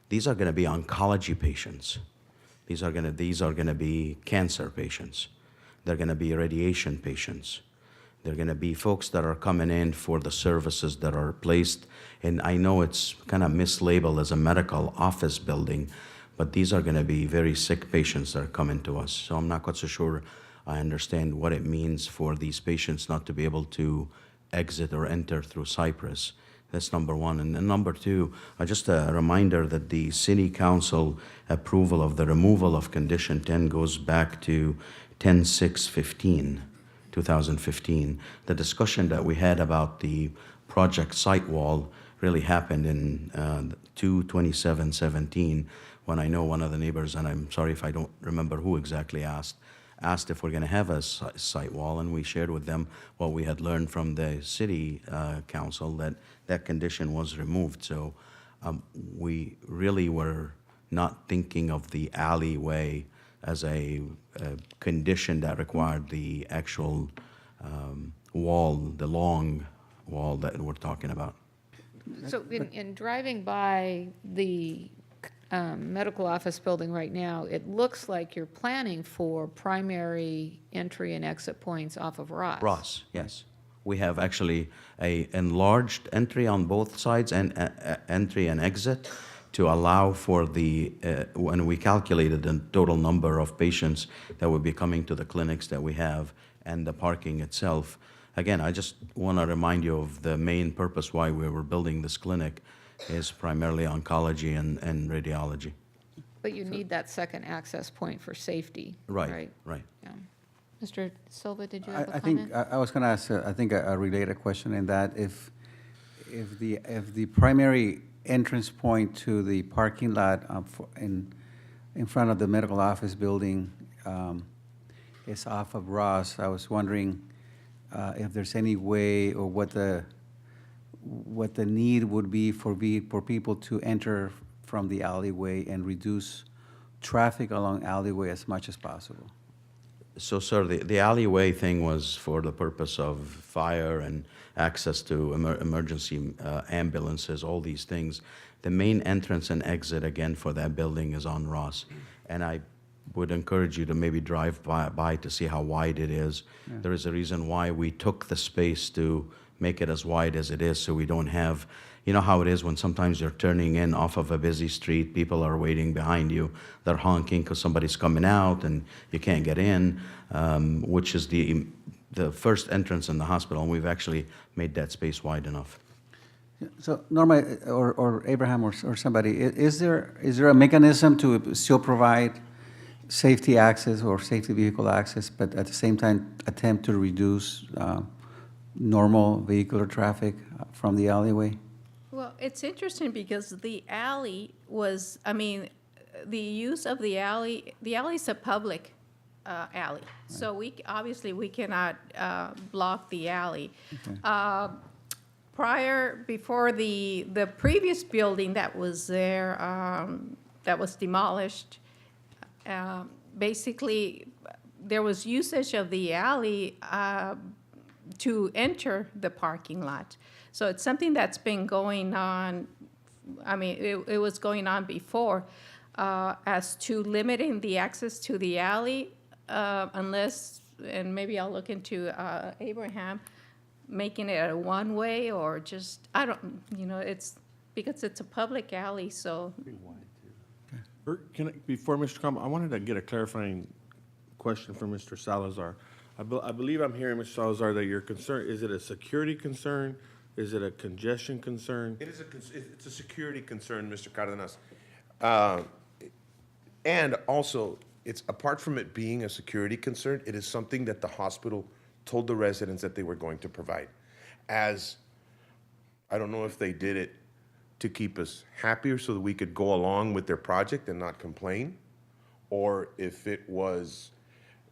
these are going to be oncology patients. These are going to be cancer patients. They're going to be radiation patients. They're going to be folks that are coming in for the services that are placed. And I know it's kind of mislabeled as a medical office building, but these are going to be very sick patients that are coming to us. So I'm not quite so sure I understand what it means for these patients not to be able to exit or enter through Cypress. That's number one. And then number two, just a reminder that the city council approval of the removal of condition 10 goes back to 10/6/15, 2015. The discussion that we had about the project site wall really happened in 2/27/17, when I know one of the neighbors, and I'm sorry if I don't remember who exactly asked if we're going to have a site wall, and we shared with them what we had learned from the city council, that condition was removed. So we really were not thinking of the alleyway as a condition that required the actual wall, the long wall that we're talking about. So in driving by the medical office building right now, it looks like you're planning for primary entry and exit points off of Ross. Ross, yes. We have actually a enlarged entry on both sides, and entry and exit, to allow for the, when we calculated the total number of patients that would be coming to the clinics that we have and the parking itself. Again, I just want to remind you of the main purpose why we were building this clinic is primarily oncology and radiology. But you need that second access point for safety, Right, right? right. Yeah. Mr. Silva, did you have a I comment? think, I was going to ask, I think, a related question in that if the primary entrance point to the parking lot in front of the medical office building is off of Ross, I was wondering if there's any way or what the need would be for people to enter from the alleyway and reduce traffic along alleyway as much as possible. So, sir, the alleyway thing was for the purpose of fire and access to emergency ambulances, all these things. The main entrance and exit, again, for that building is on Ross. And I would encourage you to maybe drive by to see how wide it is. Yeah. There is a reason why we took the space to make it as wide as it is, so we don't have, you know how it is when sometimes you're turning in off of a busy street, people are waiting behind you, they're honking because somebody's coming out and you can't get in, which is the first entrance in the hospital, and we've actually made that space wide enough. So Norma or Abraham or somebody, is there a mechanism to still provide safety access or safety vehicle access, but at the same time attempt to reduce normal vehicular traffic from the alleyway? Well, it's interesting because the alley was, I mean, the use of the alley is a public alley. So obviously we cannot block the alley. Okay. Before the previous building that was there, that was demolished, basically there was usage of the alley to enter the parking lot. So it's something that's been going on, I mean, it was going on before, as to limiting the access to the alley, unless, and maybe I'll look into Abraham, making it a one-way or just, I don't, it's, because it's a public alley, so. Before Mr. Kama, I wanted to get a clarifying question from Mr. Salazar. I believe I'm hearing, Mr. Salazar, that your concern, is it a security concern? Is it a congestion concern? It's a security concern, Mr. Cardenas. And also, it's apart from it being a security concern, it is something that the hospital told the residents that they were going to provide. As, I don't know if they did it to keep us happier so that we could go along with their project and not complain, or if it was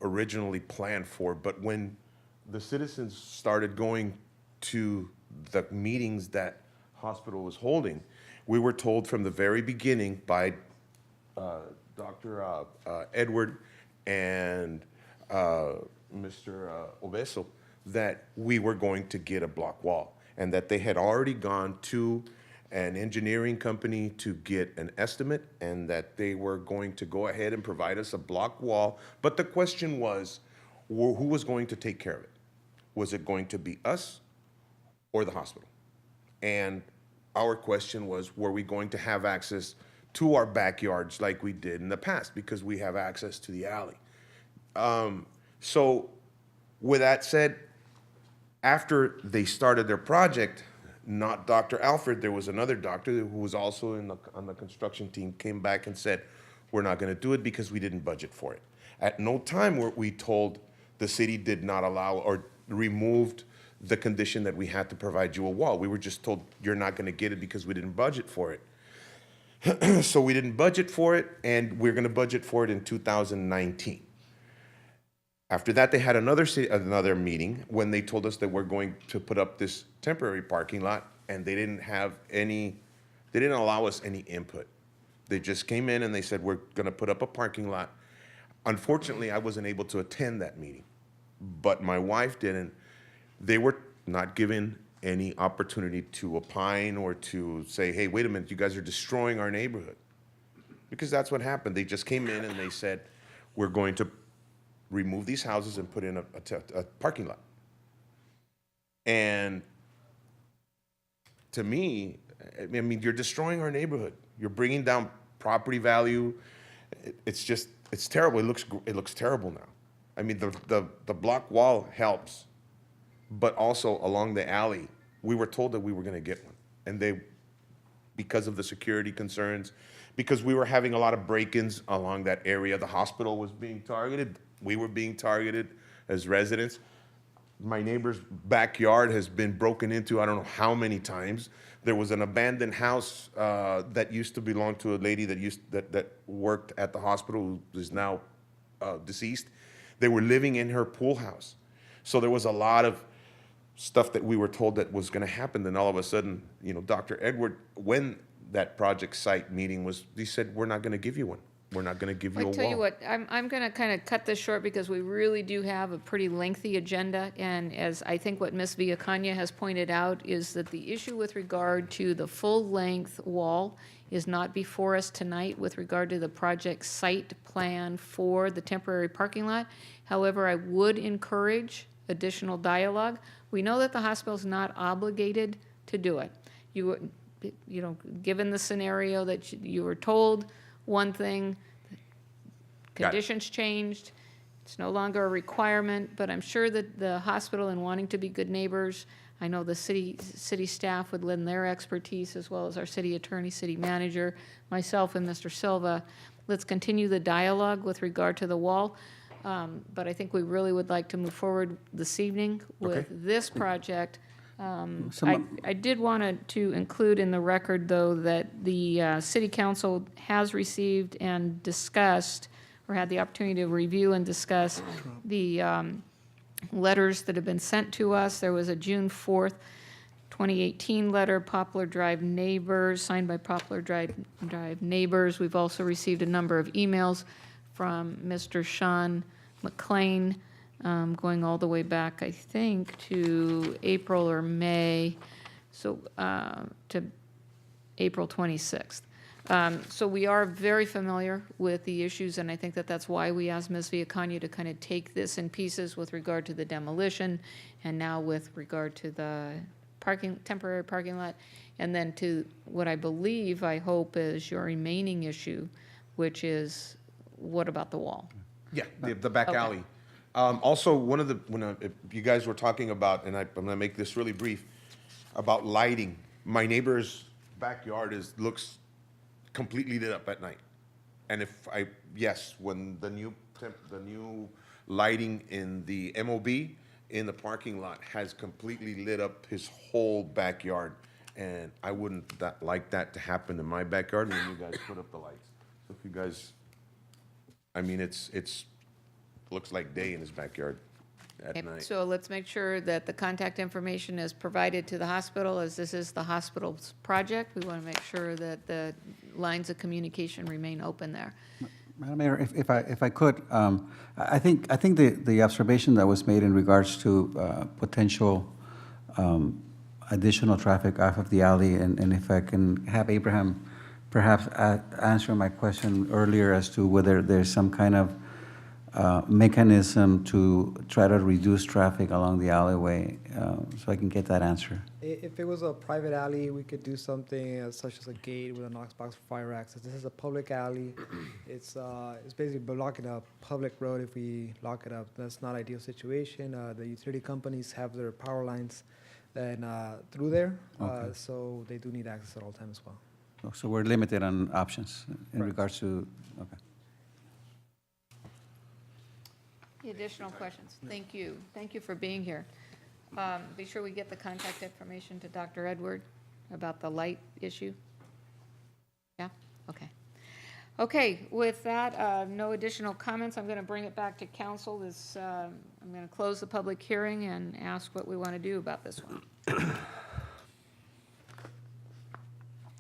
originally planned for. But when the citizens started going to the meetings that hospital was holding, we were told from the very beginning by Dr. Edward and Mr. Obeso that we were going to get a block wall, and that they had already gone to an engineering company to get an estimate, and that they were going to go ahead and provide us a block wall. But the question was, who was going to take care of it? Was it going to be us or the hospital? And our question was, were we going to have access to our backyards like we did in the past, because we have access to the alley? So with that said, after they started their project, not Dr. Alfred, there was another doctor who was also on the construction team, came back and said, we're not going to do it because we didn't budget for it. At no time were we told the city did not allow or removed the condition that we had to provide you a wall. We were just told, you're not going to get it because we didn't budget for it. So we didn't budget for it, and we're going to budget for it in 2019. After that, they had another meeting when they told us that we're going to put up this temporary parking lot, and they didn't allow us any input. They just came in and they said, we're going to put up a parking lot. Unfortunately, I wasn't able to attend that meeting, but my wife didn't. They were not given any opportunity to opine or to say, hey, wait a minute, you guys are destroying our neighborhood. Because that's what happened. They just came in and they said, we're going to remove these houses and put in a parking lot. And to me, I mean, you're destroying our neighborhood. You're bringing down property value. It's terrible. It looks terrible now. I mean, the block wall helps, but also along the alley, we were told that we were going to get one. And because of the security concerns, because we were having a lot of break-ins along that area, the hospital was being targeted, we were being targeted, as residents. My neighbor's backyard has been broken into, I don't know how many times. There was an abandoned house that used to belong to a lady that worked at the hospital, who is now deceased. They were living in her pool house. So there was a lot of stuff that we were told that was going to happen. Then all of a sudden, Dr. Edward, when that project site meeting was, he said, we're not going to give you one. We're not going to give you a wall. I tell you what, I'm going to kind of cut this short because we really do have a pretty lengthy agenda. And as I think what Ms. Villacana has pointed out is that the issue with regard to the full-length wall is not before us tonight with regard to the project site plan for the temporary parking lot. However, I would encourage additional dialogue. We know that the hospital's not obligated to do it. Given the scenario that you were told one thing, conditions changed, it's no longer a requirement, but I'm sure that the hospital, in wanting to be good neighbors, I know the city staff would lend their expertise, as well as our city attorney, city manager, myself, and Mr. Silva. Let's continue the dialogue with regard to the wall. But I think we really would like to move forward this evening with this project. I did want to include in the record, though, that the city council has received and discussed, or had the opportunity to review and discuss the letters that have been sent to us. There was a June 4th, 2018 letter, Poplar Drive neighbors, signed by Poplar Drive neighbors. We've also received a number of emails from Mr. Sean McLean, going all the way back, I think, to April or May, so to April 26th. So we are very familiar with the issues, and I think that that's why we asked Ms. Villacana to kind of take this in pieces with regard to the demolition, and now with regard to the temporary parking lot, and then to what I believe, I hope, is your remaining issue, which is, what about the wall? Yeah, the back alley. Also, if you guys were talking about, and I'm going to make this really brief, about lighting. My neighbor's backyard looks completely lit up at night. And when the new lighting in the MOB in the parking lot has completely lit up his whole backyard. And I wouldn't like that to happen in my backyard when you guys put up the lights. So if you guys, it's looks like day in his backyard at Okay, night. so let's make sure that the contact information is provided to the hospital, as this is the hospital's project. We want to make sure that the lines of communication remain open there. Madam Mayor, if I could, I think the observation that was made in regards to potential additional traffic off of the alley, and if I can have Abraham perhaps answer my question earlier as to whether there's some kind of mechanism to try to reduce traffic along the alleyway, so I can get that answer. If it was a private alley, we could do something such as a gate with a Knox box for fire access. This is a public alley. It's basically blocking a public road. If we lock it up, that's not an ideal situation. The utility companies have their power lines through there, Okay. so they do need access at all times as well. So we're limited on options in regards to, okay. Any additional questions? Thank you. Thank you for being here. Be sure we get the contact information to Dr. Edward about the light issue. Yeah? Okay. Okay, with that, no additional comments. I'm going to bring it back to council. I'm going to close the public hearing and ask what we want to do about this one.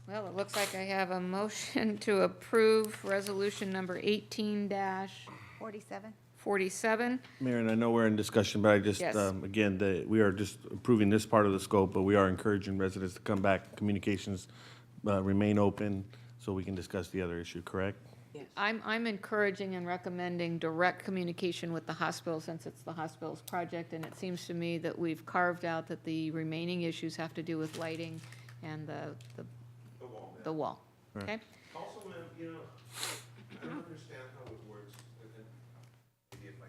Well, it looks like I have a motion to approve resolution number 18-47. Mayor, and I know we're in discussion, but I just, Yes. again, we are just approving this part of the scope, but we are encouraging residents to come back, communications remain open, so we can discuss the other issue, correct? I'm encouraging and recommending direct communication with the hospital, since it's the hospital's project, and it seems to me that we've carved out that the remaining issues have to do with lighting and the wall. Okay? Also, ma'am, I don't understand how it works. Maybe if I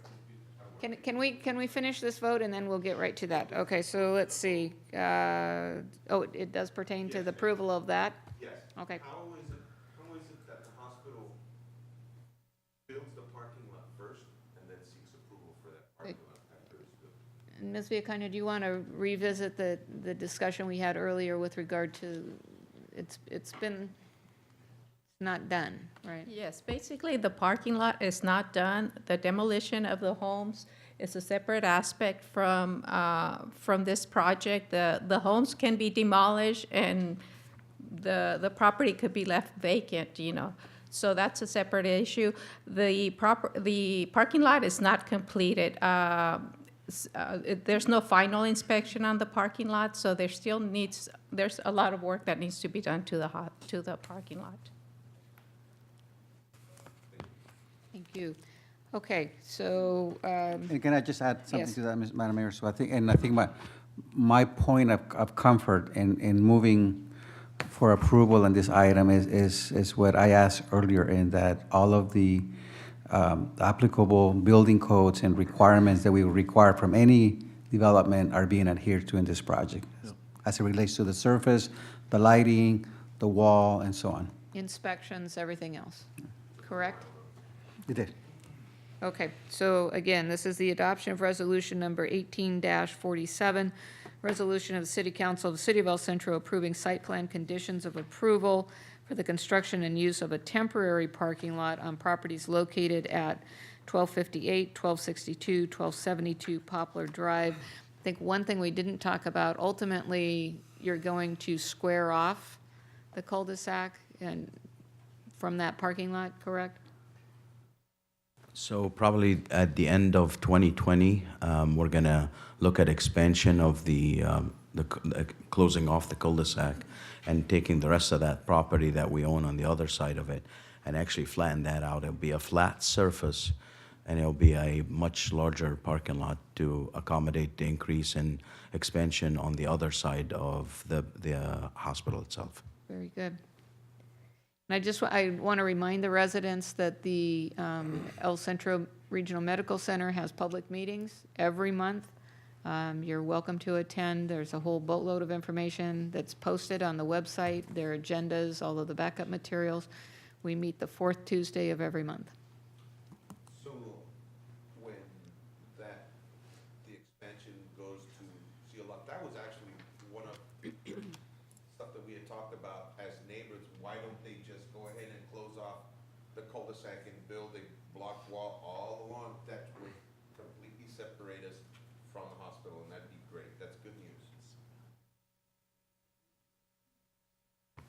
can Can we finish this vote, and then we'll get right to that? Okay, so let's see. It does pertain to the approval of that? Yes. Okay. How is it that the hospital builds the parking lot first and then seeks approval for that parking lot? And Ms. Viacano, do you want to revisit the discussion we had earlier with regard to, it's been not done, right? Yes, basically, the parking lot is not done. The demolition of the homes is a separate aspect from this project. The homes can be demolished and the property could be left vacant, you know. So that's a separate issue. The parking lot is not completed. There's no final inspection on the parking lot, so there's a lot of work that needs to be done to the parking lot. Thank you. Okay, so, And can I just add something Yes. to that, Madam Mayor? So I think my point of comfort in moving for approval on this item is what I asked earlier, in that all of the applicable building codes and requirements that we require from any development are being adhered to in this project, as it relates to the surface, the lighting, the wall, and so on. inspections, everything else, correct? You did. Okay, so again, this is the adoption of resolution number 18-47, resolution of the City Council of the City of El Centro approving site plan conditions of approval for the construction and use of a temporary parking lot on properties located at 1258, 1262, 1272 Poplar Drive. I think one thing we didn't talk about, ultimately, you're going to square off the cul-de-sac and from that parking lot, correct? So probably at the end of 2020, we're going to look at expansion of the closing off the cul-de-sac and taking the rest of that property that we own on the other side of it and actually flatten that out. It'll be a flat surface, and it'll be a much larger parking lot to accommodate the increase in expansion on the other side of the hospital itself. Very good. And I want to remind the residents that the El Centro Regional Medical Center has public meetings every month. You're welcome to attend. There's a whole boatload of information that's posted on the website, their agendas, all of the backup materials. We meet the fourth Tuesday of every month. So when the expansion goes to seal up, that was actually one of stuff that we had talked about as neighbors. Why don't they just go ahead and close off the cul-de-sac and build a block wall all along that would completely separate us from the hospital, and that'd be great. That's good news.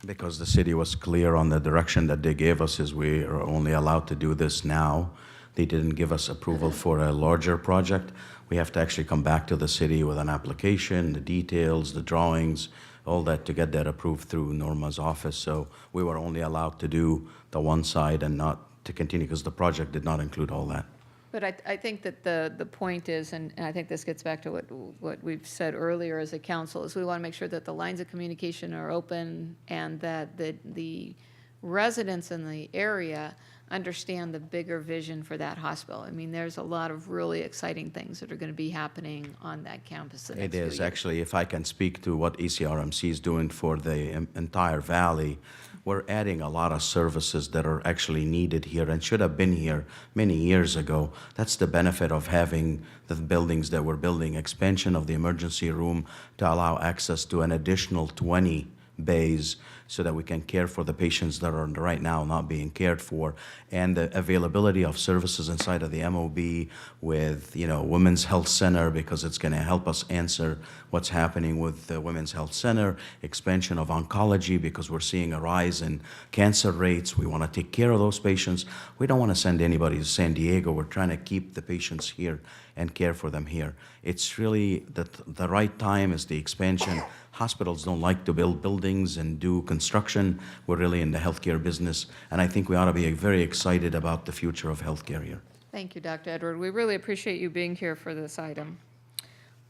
Because the city was clear on the direction that they gave us, is we are only allowed to do this now. They didn't give us approval for a larger project. We have to actually come back to the city with an application, the details, the drawings, all that, to get that approved through Norma's office. So we were only allowed to do the one side and not to continue, because the project did not include all that. But I think that the point is, and I think this gets back to what we've said earlier as a council, is we want to make sure that the lines of communication are open and that the residents in the area understand the bigger vision for that hospital. I mean, there's a lot of really exciting things that are going to be happening on that campus the next It few is, years. actually, if I can speak to what ECRMC is doing for the entire valley, we're adding a lot of services that are actually needed here and should have been here many years ago. That's the benefit of having the buildings that we're building, expansion of the emergency room to allow access to an additional 20 bays so that we can care for the patients that are right now not being cared for, and the availability of services inside of the MOB with, Women's Health Center, because it's going to help us answer what's happening with the Women's Health Center, expansion of oncology, because we're seeing a rise in cancer rates. We want to take care of those patients. We don't want to send anybody to San Diego. We're trying to keep the patients here and care for them here. It's really the right time is the expansion. Hospitals don't like to build buildings and do construction. We're really in the healthcare business, and I think we ought to be very excited about the future of healthcare here. Thank you, Dr. Edward. We really appreciate you being here for this item.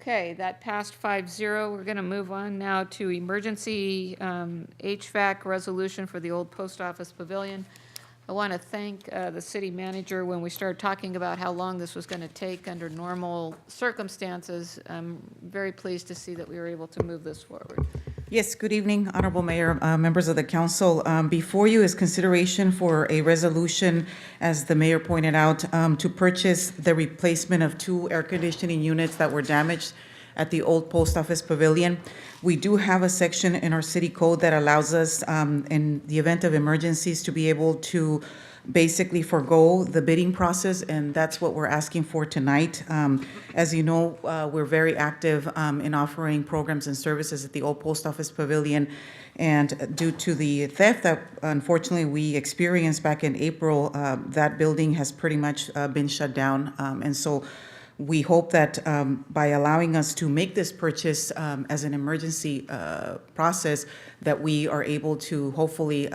Okay, that passed 5-0. We're going to move on now to emergency HVAC resolution for the old post office pavilion. I want to thank the city manager. When we started talking about how long this was going to take under normal circumstances, I'm very pleased to see that we were able to move this forward. Yes, good evening, Honorable Mayor, members of the council. Before you is consideration for a resolution, as the mayor pointed out, to purchase the replacement of 2 air conditioning units that were damaged at the old post office pavilion. We do have a section in our city code that allows us, in the event of emergencies, to be able to basically forego the bidding process, and that's what we're asking for tonight. As you know, we're very active in offering programs and services at the old post office pavilion, and due to the theft that unfortunately we experienced back in April, that building has pretty much been shut down. And so we hope that by allowing us to make this purchase as an emergency process, that we are able to hopefully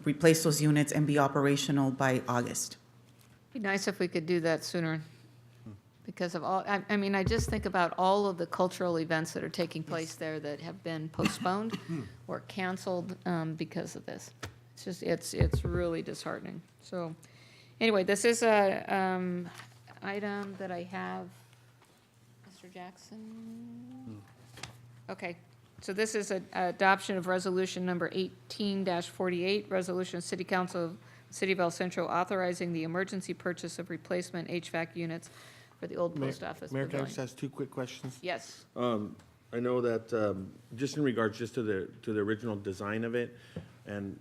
replace those units and be operational by August. Be nice if we could do that sooner because of all, I mean, I just think about all of the cultural events that are taking place there that have been postponed or canceled because of this. It's just, it's really disheartening. So anyway, this is a item that I have. Mr. Jackson? Okay, so this is an adoption of resolution number 18-48, resolution of City Council of City of El Centro authorizing the emergency purchase of replacement HVAC units for the old post office Mayor, can I pavilion. just ask 2 quick questions? Yes. I know that, just in regards just to the original design of it and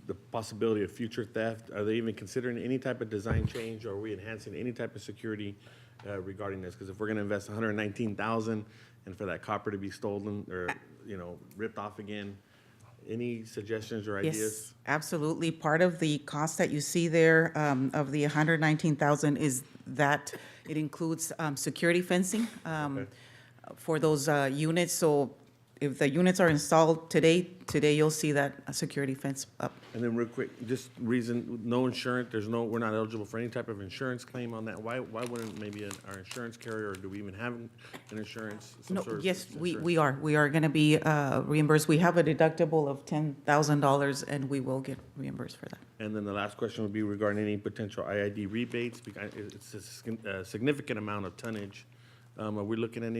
the possibility of future theft, are they even considering any type of design change, or are we enhancing any type of security regarding this? Because if we're gonna invest $119,000 and for that copper to be stolen or, ripped off again, any suggestions or ideas? Yes, absolutely. Part of the cost that you see there of the $119,000 is that it includes security fencing for those units. So if the units are installed today you'll see that security fence up. And then real quick, just reason, no insurance, we're not eligible for any type of insurance claim on that. Why wouldn't maybe our insurance carrier, or do we even have an insurance? some No, sort of yes, insurance? we are going to be reimbursed. We have a deductible of $10,000 and we will get reimbursed for that. And then the last question would be regarding any potential IID rebates, because it's a significant amount of tonnage. Are we looking at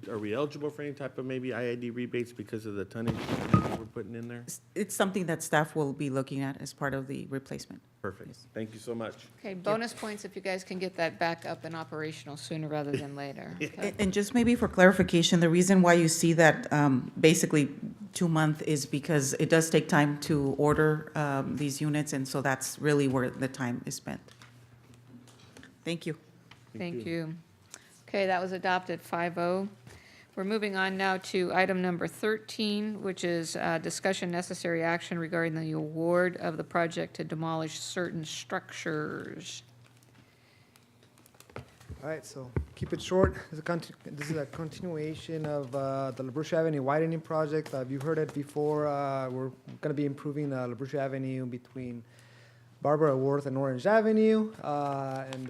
are we eligible for any type of maybe IID rebates because of the tonnage that we're putting in there? It's something that staff will be looking at as part of the replacement. Perfect. Thank you so much. Okay, bonus points if you guys can get that back up and operational sooner rather than later. Okay. And just maybe for clarification, the reason why you see that basically 2 months is because it does take time to order these units, and so that's really where the time is spent. Thank you. Thank you. Okay, that was adopted 5-0. We're moving on now to item number 13, which is discussion necessary action regarding the award of the project to demolish certain structures. All right, so keep it short. This is a continuation of the LaBruce Avenue widening project. You heard it before. We're going to be improving LaBruce Avenue between Barbara Worth and Orange Avenue, and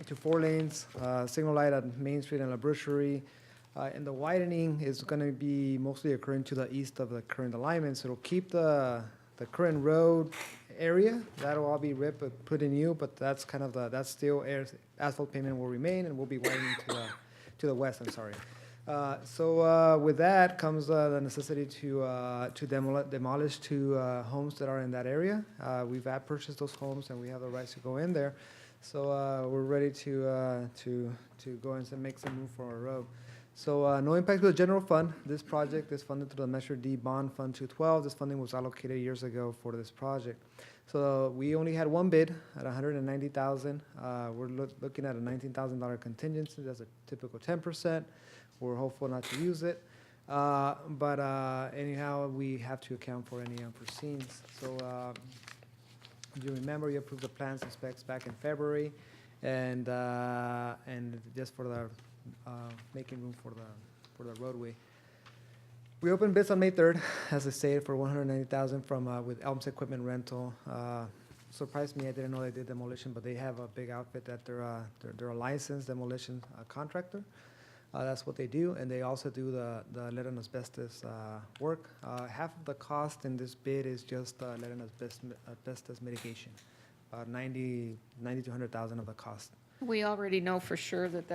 to 4 lanes, signal light at Main Street and LaBrucherie. And the widening is going to be mostly occurring to the east of the current alignment, so it'll keep the current road area. That'll all be ripped, but put in new, but that's kind of that's still asphalt pavement will remain, and we'll be widening to the west, I'm sorry. So with that comes the necessity to demolish 2 homes that are in that area. We've purchased those homes, and we have the rights to go in there. So we're ready to go and make some move for our road. So no impact to the general fund. This project is funded through the Measure D Bond Fund 212. This funding was allocated years ago for this project. So we only had 1 bid at $190,000. We're looking at a $19,000 contingency. That's a typical 10%. We're hopeful not to use it. But anyhow, we have to account for any unforeseens. So you remember you approved the plans and specs back in February, and just for the making room for the roadway. We opened bids on May 3rd, as I stated, for $190,000 from with Elms Equipment Rental. Surprised me, I didn't know they did demolition, but they have a big outfit that they're a licensed demolition contractor. That's what they do, and they also do the lead and asbestos work. Half of the cost in this bid is just lead and asbestos mitigation, about $90,000 to $100,000 of the cost. We already know for sure that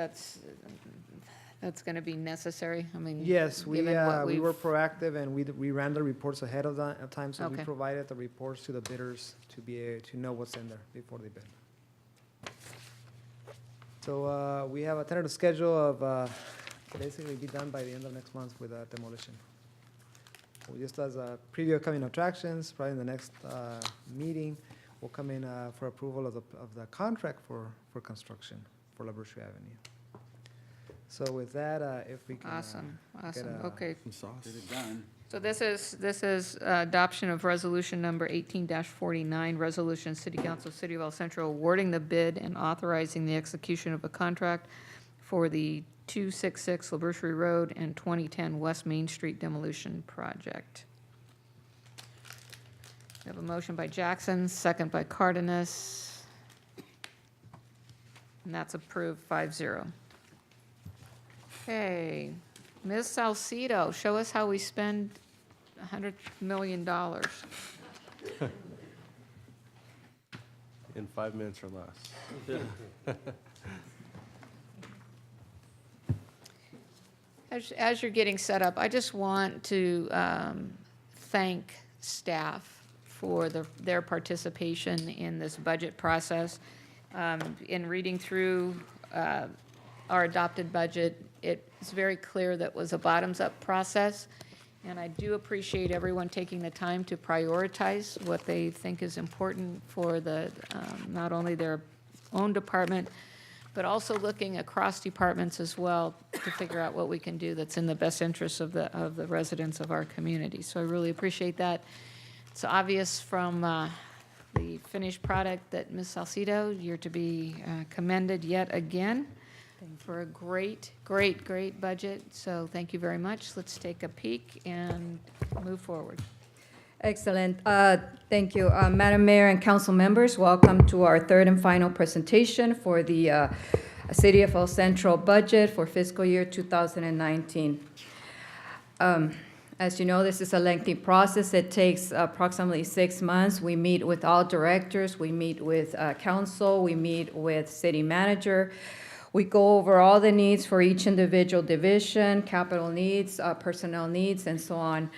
that's going to be necessary? I mean, Yes, we, given what we were we've- of and we ran the reports ahead of time, so we Okay. provided the reports to the bidders to to know what's in there before they bid. So, we have a tentative schedule of, basically be done by the end of next month with demolition. Just as a preview of coming attractions, probably in the next, meeting, we'll come in, for approval of the contract for construction for La Boucherie Avenue. So with that, if we can. Awesome, get awesome, a- okay. Get it done. So this is adoption of resolution number 18-49, resolution City Council, City of El Centro awarding the bid and authorizing the execution of a contract for the 266 La Boucherie Road and 2010 West Main Street demolition project. We have a motion by Jackson, second by Cardenas. And that's approved 5-0. Okay, Ms. Salcido, show us how we spend $100 million. In 5 minutes or less. As you're getting set up, I just want to thank staff for their participation in this budget process. In reading through our adopted budget, it's very clear that was a bottoms-up process, and I do appreciate everyone taking the time to prioritize what they think is important for not only their own department, but also looking across departments as well to figure out what we can do that's in the best interest of the residents of our community. So I really appreciate that. It's obvious from the finished product that Ms. Salcido, you're to be commended yet again for a great budget. So thank you very much. Let's take a peek and move forward. Excellent. Thank you. Madam Mayor and council members, welcome to our third and final presentation for the City of El Centro budget for fiscal year 2019. As you know, this is a lengthy process. It takes approximately 6 months. We meet with all directors. We meet with council. We meet with city manager. We go over all the needs for each individual division, capital needs, personnel needs, and so on.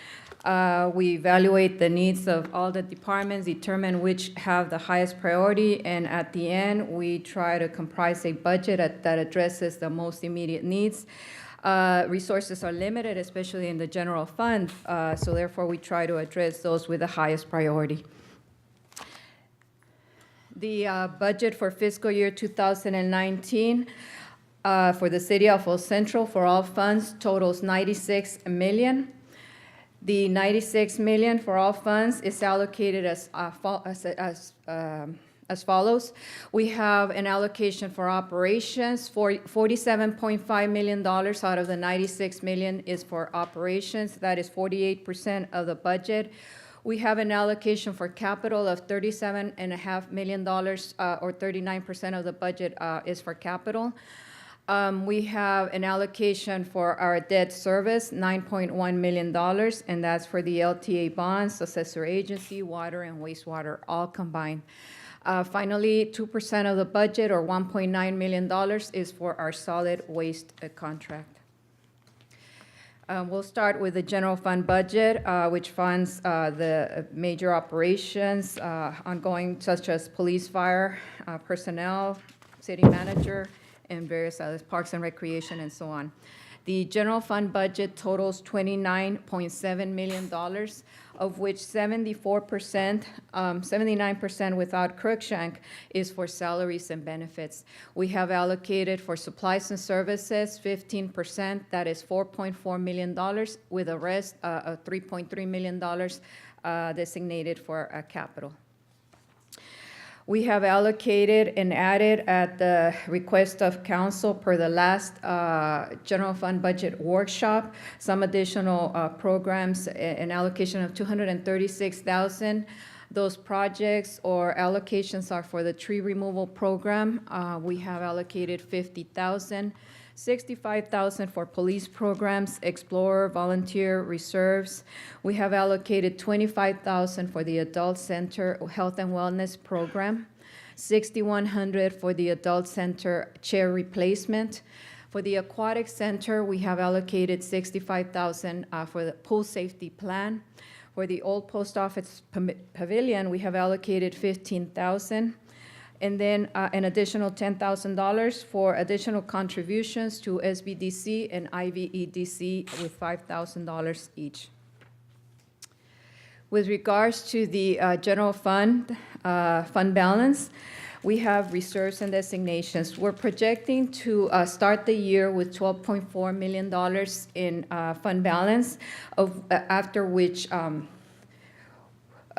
We evaluate the needs of all the departments, determine which have the highest priority, and at the end, we try to comprise a budget that addresses the most immediate needs. Resources are limited, especially in the general fund, so therefore we try to address those with the highest priority. The budget for fiscal year 2019 for the City of El Centro for all funds totals $96 million. The $96 million for all funds is allocated as follows. We have an allocation for operations. $47.5 million out of the $96 million is for operations. That is 48% of the budget. We have an allocation for capital of $37.5 million, or 39% of the budget is for capital. We have an allocation for our debt service, $9.1 million, and that's for the LTA bonds, assessor agency, water and wastewater, all combined. Finally, 2% of the budget, or $1.9 million, is for our solid waste contract. We'll start with the general fund budget, which funds the major operations ongoing, such as police, fire, personnel, city manager, and various other parks and recreation, and so on. The general fund budget totals $29.7 million, of which 79% without Cruikshank is for salaries and benefits. We have allocated for supplies and services 15%, that is $4.4 million, with the rest of $3.3 million designated for capital. We have allocated and added at the request of council per the last general fund budget workshop some additional programs, an allocation of $236,000. Those projects or allocations are for the tree removal program. We have allocated $50,000. $65,000 for police programs, Explorer, volunteer, reserves. We have allocated $25,000 for the adult center health and wellness program, $6,100 for the adult center chair replacement. For the Aquatic Center, we have allocated $65,000 for the pool safety plan. For the old post office pavilion, we have allocated $15,000. And then an additional $10,000 for additional contributions to SBDC and IVEDC with $5,000 each. With regards to the general fund balance, we have reserves and designations. We're projecting to start the year with $12.4 million in fund balance, after which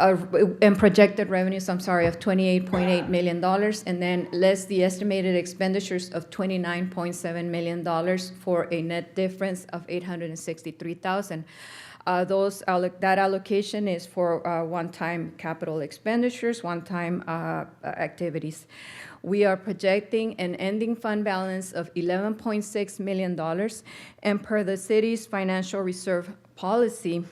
and projected revenues, of $28.8 million, and then less the estimated expenditures of $29.7 million for a net difference of $863,000. That allocation is for one-time capital expenditures, one-time activities. We are projecting an ending fund balance of $11.6 million, and per the city's financial reserve policy,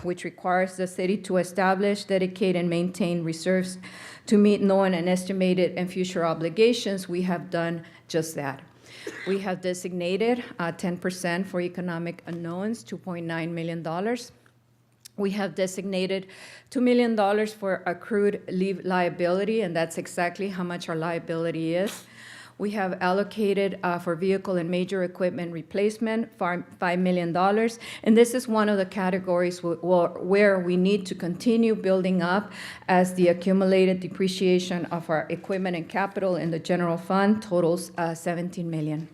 which requires the city to establish, dedicate, and maintain reserves to meet known and estimated and future obligations, we have done just that. We have designated 10% for economic unknowns, $2.9 million. We have designated $2 million for accrued leave liability, and that's exactly how much our liability is. We have allocated for vehicle and major equipment replacement $5 million, and this is one of the categories where we need to continue building up as the accumulated depreciation of our equipment and capital in the general fund totals $17 million.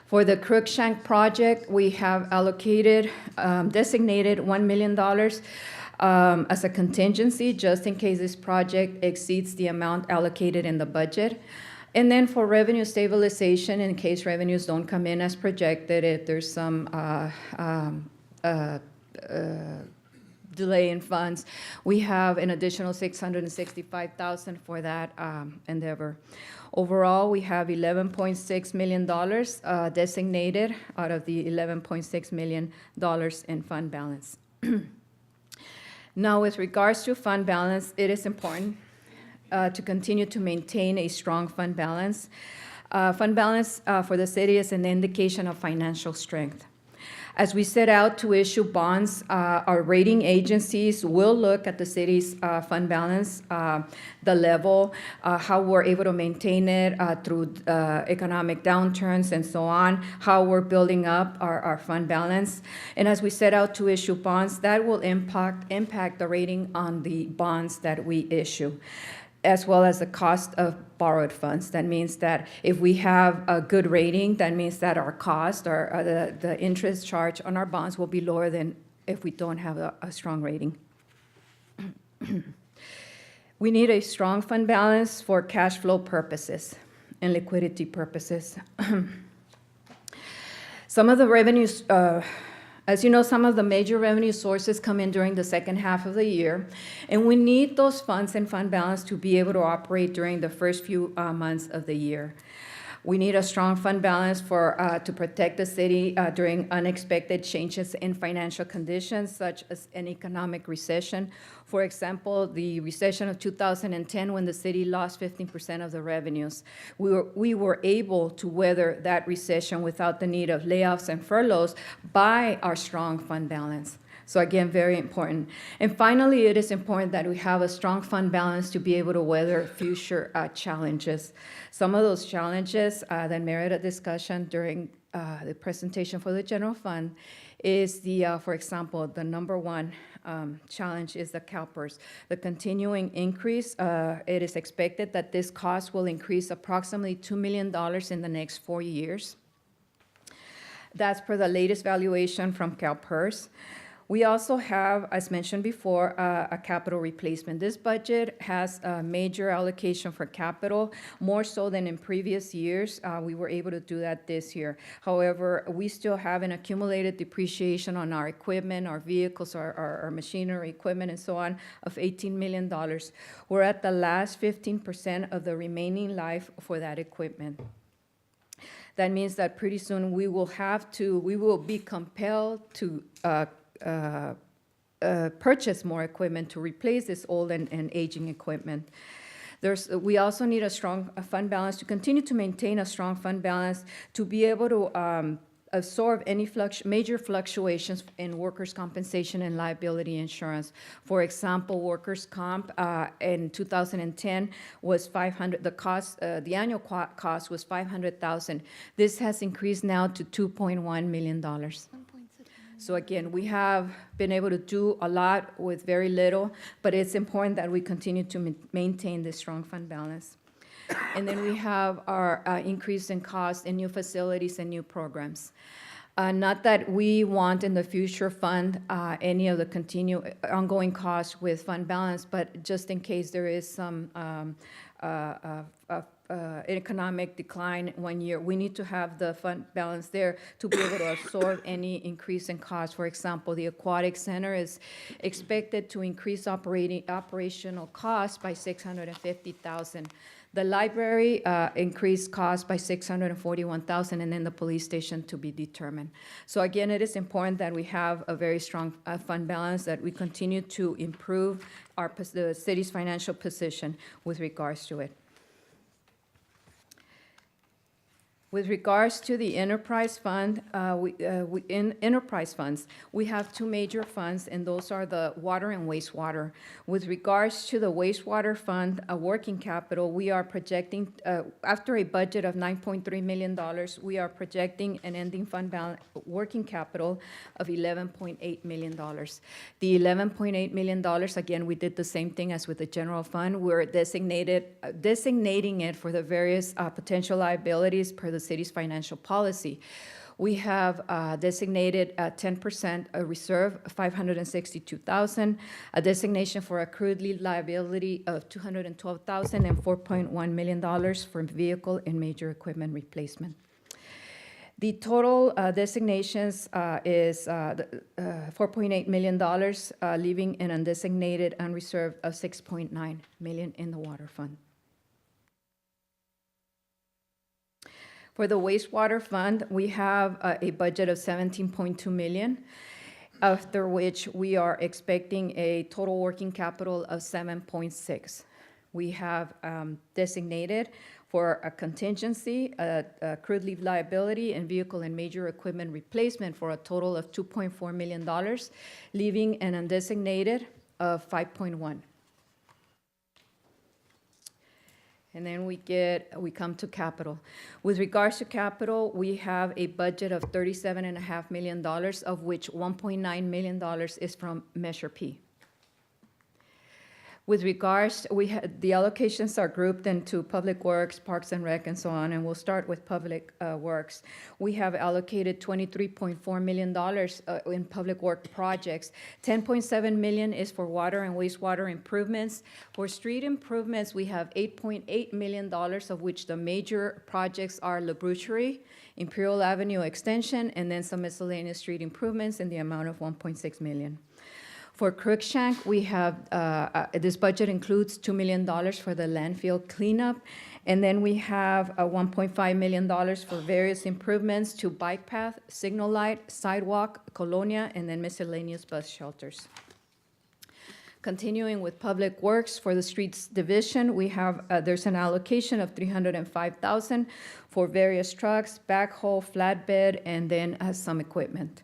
For the Cruikshank project, we have allocated, designated $1 million as a contingency just in case this project exceeds the amount allocated in the budget. And then for revenue stabilization, in case revenues don't come in as projected, if there's some delay in funds, we have an additional $665,000 for that endeavor. Overall, we have $11.6 million designated out of the $11.6 million in fund balance. Now, with regards to fund balance, it is important to continue to maintain a strong fund balance. Fund balance for the city is an indication of financial strength. As we set out to issue bonds, our rating agencies will look at the city's fund balance, the level, how we're able to maintain it through economic downturns and so on, how we're building up our fund balance. And as we set out to issue bonds, that will impact the rating on the bonds that we issue, as well as the cost of borrowed funds. That means that if we have a good rating, that means that our cost or the interest charge on our bonds will be lower than if we don't have a strong rating. We need a strong fund balance for cash flow purposes and liquidity purposes. Some of the revenues, as you know, some of the major revenue sources come in during the second half of the year, and we need those funds and fund balance to be able to operate during the first few months of the year. We need a strong fund balance to protect the city during unexpected changes in financial conditions, such as an economic recession. For example, the recession of 2010, when the city lost 15% of the revenues. We were able to weather that recession without the need of layoffs and furloughs by our strong fund balance. So again, very important. And finally, it is important that we have a strong fund balance to be able to weather future challenges. Some of those challenges that merit a discussion during the presentation for the general fund is for example, the number one challenge is the CalPERS. The continuing increase, it is expected that this cost will increase approximately $2 million in the next 4 years. That's per the latest valuation from CalPERS. We also have, as mentioned before, a capital replacement. This budget has a major allocation for capital, more so than in previous years. We were able to do that this year. However, we still have an accumulated depreciation on our equipment, our vehicles, our machinery, equipment, and so on, of $18 million. We're at the last 15% of the remaining life for that equipment. That means that pretty soon we will be compelled to purchase more equipment to replace this old and aging equipment. We also need a strong fund balance to continue to maintain a strong fund balance to be able to absorb any major fluctuations in workers' compensation and liability insurance. For example, workers' comp in 2010 was 500. The annual cost was 500,000. This has increased now to $2.1 million. So again, we have been able to do a lot with very little, but it's important that we continue to maintain this strong fund balance. And then we have our increase in cost in new facilities and new programs. Not that we want in the future fund any of the ongoing costs with fund balance, but just in case there is some economic decline 1 year, we need to have the fund balance there to be able to absorb any increase in cost. For example, the Aquatic Center is expected to increase operational costs by $650,000. The library increased costs by $641,000, and then the police station to be determined. So again, it is important that we have a very strong fund balance, that we continue to improve the city's financial position with regards to it. With regards to the enterprise fund, in enterprise funds, we have two major funds, and those are the water and wastewater. With regards to the wastewater fund, working capital, we are projecting, after a budget of $9.3 million, we are projecting an ending fund balance, working capital of $11.8 million. The $11.8 million, again, we did the same thing as with the general fund. We're designating it for the various potential liabilities per the city's financial policy. We have designated 10% a reserve, $562,000, a designation for accrued lead liability of $212,000, and $4.1 million for vehicle and major equipment replacement. The total designations is $4.8 million, leaving an undesignated unreserved of $6.9 million in the water fund. For the wastewater fund, we have a budget of $17.2 million, after which we are expecting a total working capital of $7.6. We have designated for a contingency, accrued leave liability, and vehicle and major equipment replacement for a total of $2.4 million, leaving an undesignated of $5.1. And then we come to capital. With regards to capital, we have a budget of $37.5 million, of which $1.9 million is from Measure P. With regards, the allocations are grouped into Public Works, Parks and Rec, and so on, and we'll start with Public Works. We have allocated $23.4 million in public work projects. $10.7 million is for water and wastewater improvements. For street improvements, we have $8.8 million, of which the major projects are La Brucherie, Imperial Avenue Extension, and then some miscellaneous street improvements in the amount of $1.6 million. For Cruikshank, we have, this budget includes $2 million for the landfill cleanup, and then we have $1.5 million for various improvements to bike path, signal light, sidewalk, colonia, and then miscellaneous bus shelters. Continuing with Public Works, for the Streets Division, we have, there's an allocation of $305,000 for various trucks, backhoe, flatbed, and then some equipment.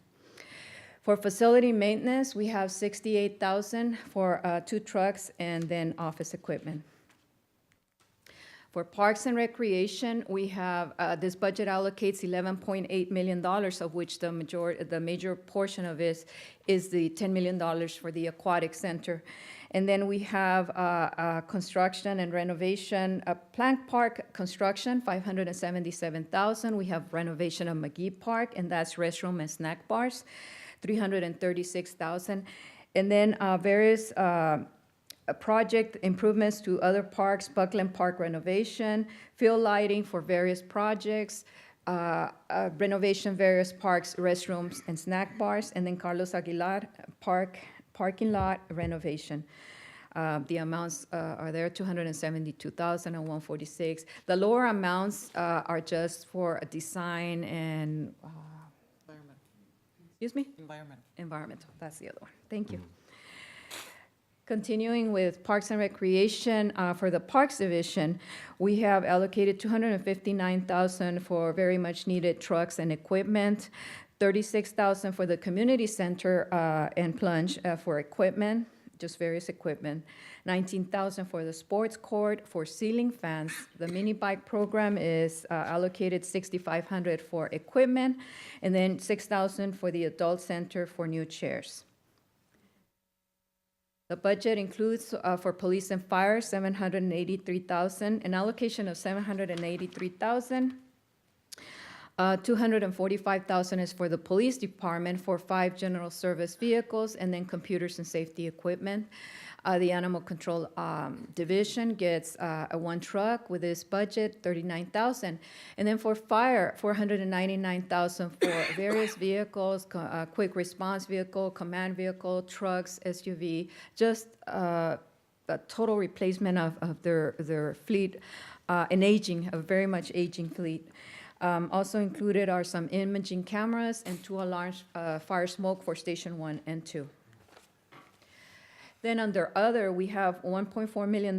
For facility maintenance, we have $68,000 for 2 trucks and then office equipment. For Parks and Recreation, we have, this budget allocates $11.8 million, of which the major portion of it is the $10 million for the Aquatic Center. And then we have construction and renovation, Plank Park construction, $577,000. We have renovation of McGee Park, and that's restroom and snack bars, $336,000. And then various project improvements to other parks, Buckland Park renovation, field lighting for various projects, renovation various parks, restrooms, and snack bars, and then Carlos Aguilar Park parking lot renovation. The amounts are there, $272,000 and $146,000. The lower amounts are just for a design and Excuse me? Environmental, that's the other one. Thank you. Continuing with Parks and Recreation, for the Parks Division, we have allocated $259,000 for very much needed trucks and equipment, $36,000 for the community center and plunge for equipment, just various equipment, $19,000 for the sports court for ceiling fans. The mini bike program is allocated $6,500 for equipment, and then $6,000 for the adult center for new chairs. The budget includes for police and fire $783,000, an allocation of $783,000. $245,000 is for the police department for 5 general service vehicles, and then computers and safety equipment. The animal control division gets a 1 truck with this budget, $39,000. And then for fire, $499,000 for various vehicles, quick response vehicle, command vehicle, trucks, SUV, just a total replacement of their fleet, a very much aging fleet. Also included are some imaging cameras and 2 alarms, fire smoke for Station 1 and 2. Then under other, we have $1.4 million.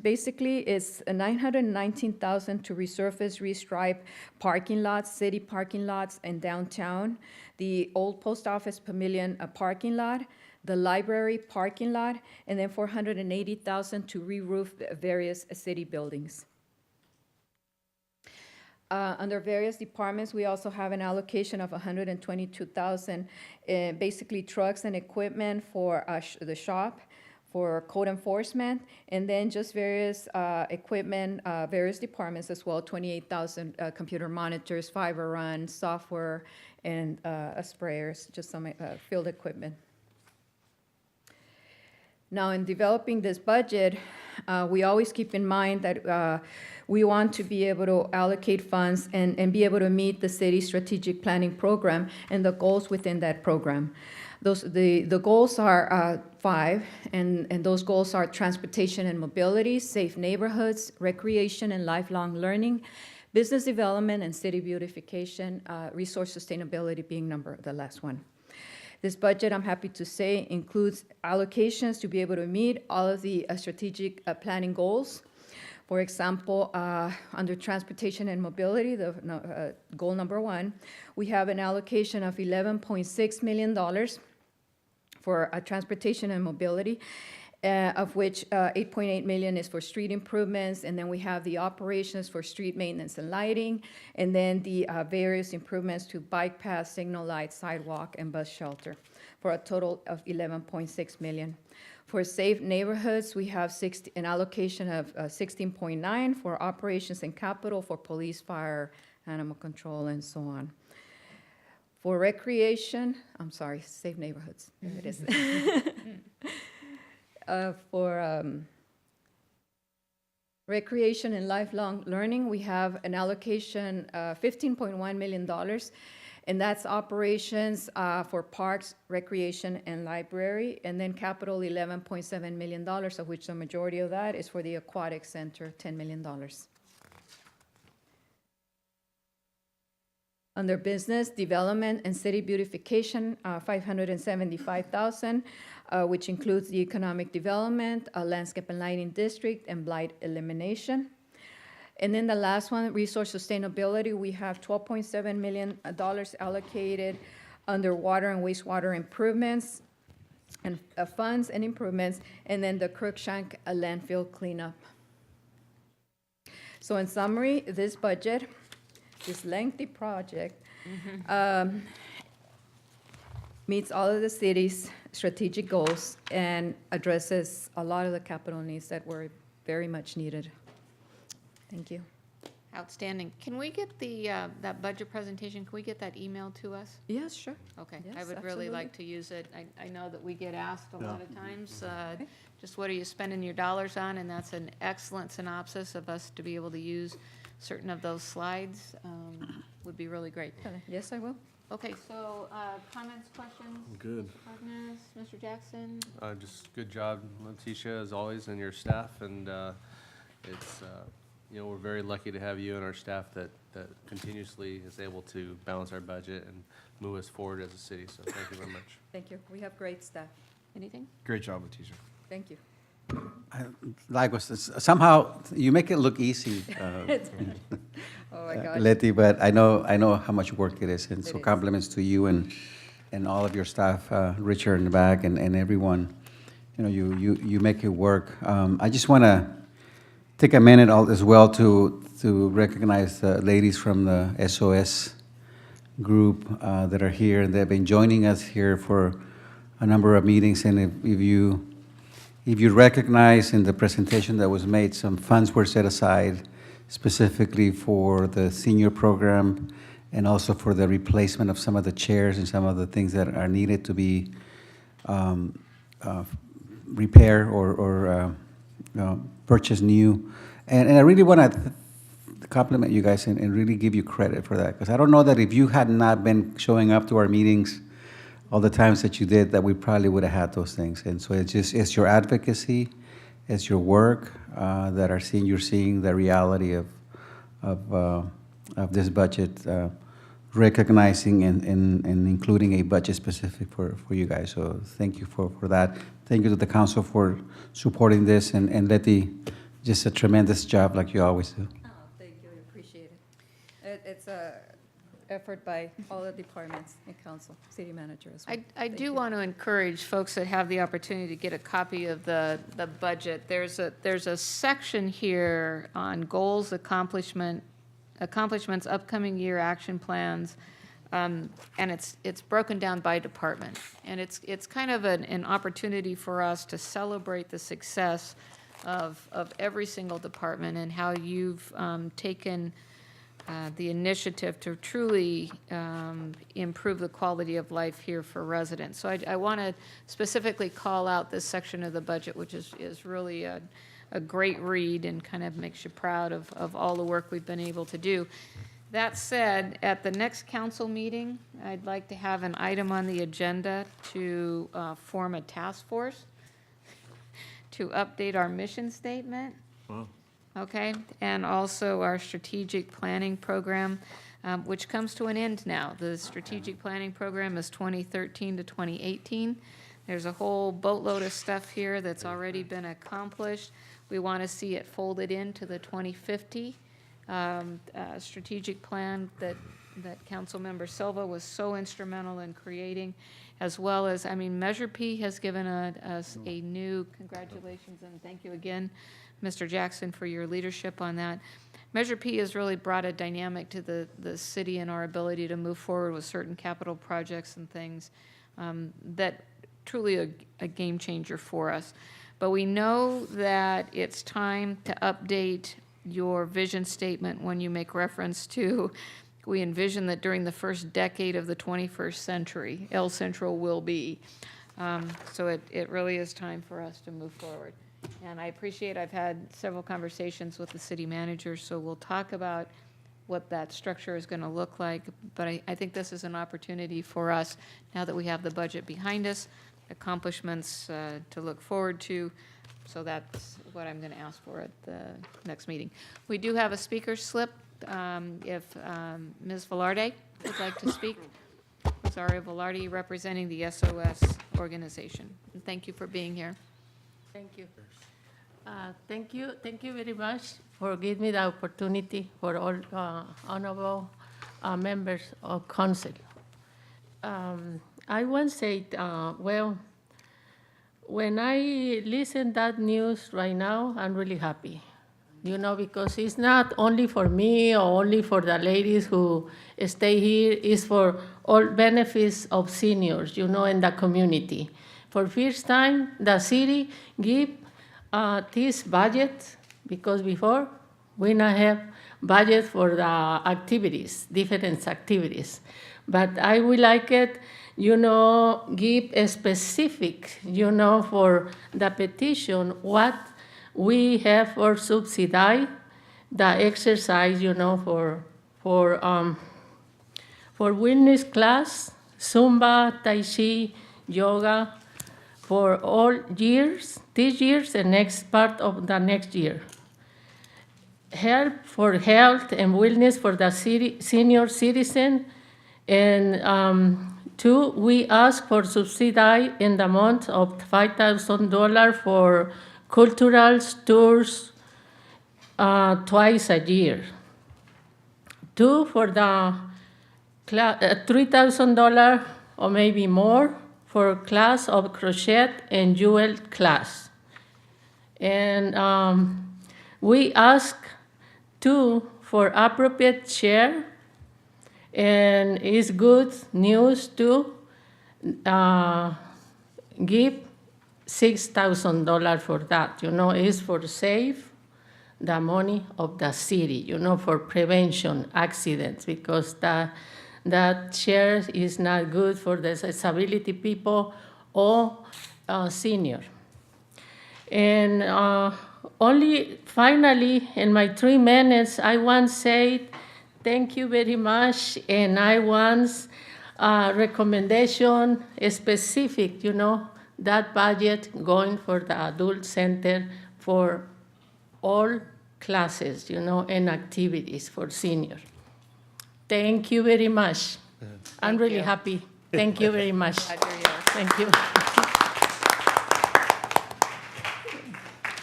Basically, it's $919,000 to resurface, restripe parking lots, city parking lots in downtown, the old post office pavilion parking lot, the library parking lot, and then $480,000 to re-roof various city buildings. Under various departments, we also have an allocation of $122,000, basically trucks and equipment for the shop, for code enforcement, and then just various equipment, various departments as well, $28,000 computer monitors, fiber run, software, and sprayers, just some field equipment. Now, in developing this budget, we always keep in mind that we want to be able to allocate funds and be able to meet the city's strategic planning program and the goals within that program. The goals are 5, and those goals are transportation and mobility, safe neighborhoods, recreation and lifelong learning, business development and city beautification, resource sustainability being the last one. This budget, I'm happy to say, includes allocations to be able to meet all of the strategic planning goals. For example, under transportation and mobility, the goal number 1, we have an allocation of $11.6 million for transportation and mobility, of which $8.8 million is for street improvements, and then we have the operations for street maintenance and lighting, and then the various improvements to bike paths, signal lights, sidewalk, and bus shelter, for a total of $11.6 million. For safe neighborhoods, we have an allocation of $16.9 for operations and capital for police, fire, animal control, and so on. For recreation, safe neighborhoods, there it is. For recreation and lifelong learning, we have an allocation $15.1 million, and that's operations for parks, recreation, and library, and then capital $11.7 million, of which the majority of that is for the aquatic center, $10 million. Under business development and city beautification, $575,000, which includes the economic development, landscape and lighting district, and blight elimination. And then the last one, resource sustainability, we have $12.7 million allocated under water and wastewater improvements and funds and improvements, and then the Cruikshank landfill cleanup. So in summary, this budget, this lengthy project, meets all of the city's strategic goals and addresses a lot of the capital needs that were very much needed. Thank you. Outstanding. Can we get that budget presentation, can we get that emailed to us? Yes, sure. Okay. Yes, I would really like to use it. I know that we get asked a lot of times, just what are you spending your dollars on? And that's an excellent synopsis of us to be able to use certain of those slides. Would be really great. Yes, I will. Okay, so comments, questions? Good. Partners, Mr. Jackson? Just good job, Leticia, as always, and your staff, and it's, we're very lucky to have you and our staff that continuously is able to balance our budget and move us forward as a city, so thank you very much. Thank you. We have great staff. Anything? Great job, Leticia. Thank you. Likewise, somehow you make it look easy, Oh, my gosh. Letty, but I know how much work it is, and It so is. compliments to you and all of your staff, Richard in the back, and everyone. You know, you make it work. I just want to take a minute as well to recognize the ladies from the SOS group that are here, and they've been joining us here for a number of meetings. And if you recognize in the presentation that was made, some funds were set aside specifically for the senior program and also for the replacement of some of the chairs and some of the things that are needed to be repaired or purchased new. And I really want to compliment you guys and really give you credit for that, because I don't know that if you had not been showing up to our meetings all the times that you did, that we probably would have had those things. And so it's your advocacy, it's your work that you're seeing the reality of this budget, recognizing and including a budget specific for you guys. So thank you for that. Thank you to the council for supporting this, and Letty, just a tremendous job like you always do. Oh, thank you, I appreciate it. It's a effort by all the departments in council, city manager as well. I do want to encourage folks that have the opportunity to get a copy of the budget. There's a section here on goals, accomplishments, upcoming year action plans, and it's broken down by department. And it's kind of an opportunity for us to celebrate the success of every single department and how you've taken the initiative to truly improve the quality of life here for residents. So I want to specifically call out this section of the budget, which is really a great read and kind of makes you proud of all the work we've been able to do. That said, at the next council meeting, I'd like to have an item on the agenda to form a task force to update our mission statement. Wow. Okay, and also our strategic planning program, which comes to an end now. The strategic planning program is 2013 to 2018. There's a whole boatload of stuff here that's already been accomplished. We want to see it folded into the 2050 strategic plan that Councilmember Silva was so instrumental in creating, as well as, Measure P has given us a new, congratulations and thank you again, Mr. Jackson, for your leadership on that. Measure P has really brought a dynamic to the city and our ability to move forward with certain capital projects and things that truly a game changer for us. But we know that it's time to update your vision statement when you make reference to, we envision that during the first decade of the 21st century, El Centro will be. So it really is time for us to move forward. And I appreciate, I've had several conversations with the city manager, so we'll talk about what that structure is going to look like. But I think this is an opportunity for us, now that we have the budget behind us, accomplishments to look forward to. So that's what I'm going to ask for at the next meeting. We do have a speaker's slip. If Ms. Velarde would like to speak. Rosario Velarde, representing the SOS organization. And thank you for being here. Thank you. Thank you very much for giving me the opportunity for all honorable members of council. I once said, well, when I listen that news right now, I'm really happy. You know, because it's not only for me or only for the ladies who stay here, it's for all benefits of seniors, you know, in the community. For first time, the city give this budget, because before we not have budget for the activities, different activities. But I would like it, you know, give a specific, you know, for the petition, what we have for subsidize the exercise, you know, for wellness class, Zumba, Tai Chi, yoga, for all years, this year and next part of the next year. Help for health and wellness for the senior citizen, and Two, we ask for subsidy in the amount of $5,000 for cultural tours twice a year. Two, for the $3,000 or maybe more for class of crochet and jewel class. And we ask two for appropriate share, and it's good news to give $6,000 for that. It's for save the money of the city, for prevention accidents, because that share is not good for the disability people or senior. And only finally, in my 3 minutes, I want to say thank you very much, and I want recommendation specific, that budget going for the adult center for all classes, and activities for senior. Thank you very much. I'm really happy. Thank you very much. Thank you.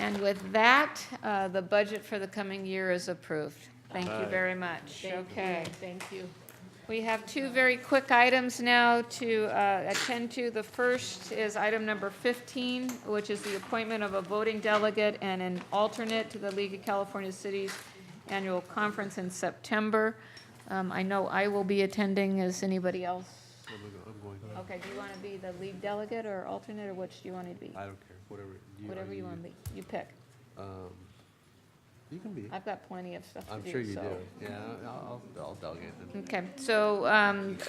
And with that, the budget for the coming year is approved. Thank you very much. Okay. Thank you. We have two very quick items now to attend to. The first is item number 15, which is the appointment of a voting delegate and an alternate to the League of California Cities Annual Conference in September. I know I will be attending. Is anybody else? Okay, do you want to be the lead delegate or alternate, or which do you want to be? I don't care, Whatever you want to be. You pick. You can be. I've got plenty of stuff to do. I'm sure you so. do. Yeah, I'll delegate it. Okay, so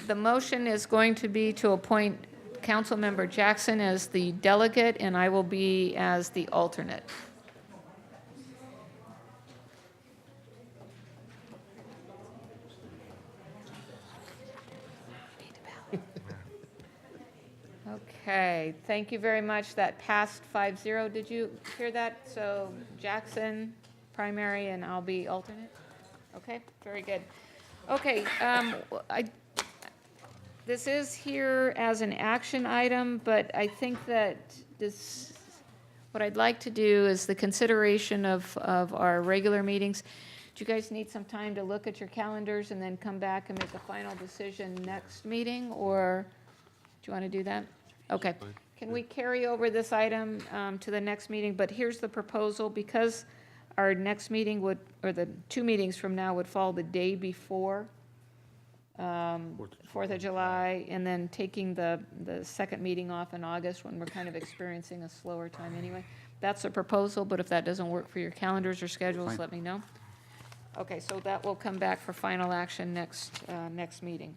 the motion is going to be to appoint Councilmember Jackson as the delegate, and I will be as the alternate. Okay, thank you very much. That passed 5-0. Did you hear that? So Jackson, primary, and I'll be alternate? Okay, very good. Okay, this is here as an action item, but I think that what I'd like to do is the consideration of our regular meetings. Do you guys need some time to look at your calendars and then come back and make a final decision next meeting, or do you want to do that? Okay. Can we carry over this item to the next meeting? But here's the proposal, because our next meeting would, or the 2 meetings from now would fall the day before 4th of July, and then taking the second meeting off in August when we're kind of experiencing a slower time anyway. That's a proposal, but if that doesn't work for your calendars or schedules, let me know. Okay, so that will come back for final action next meeting.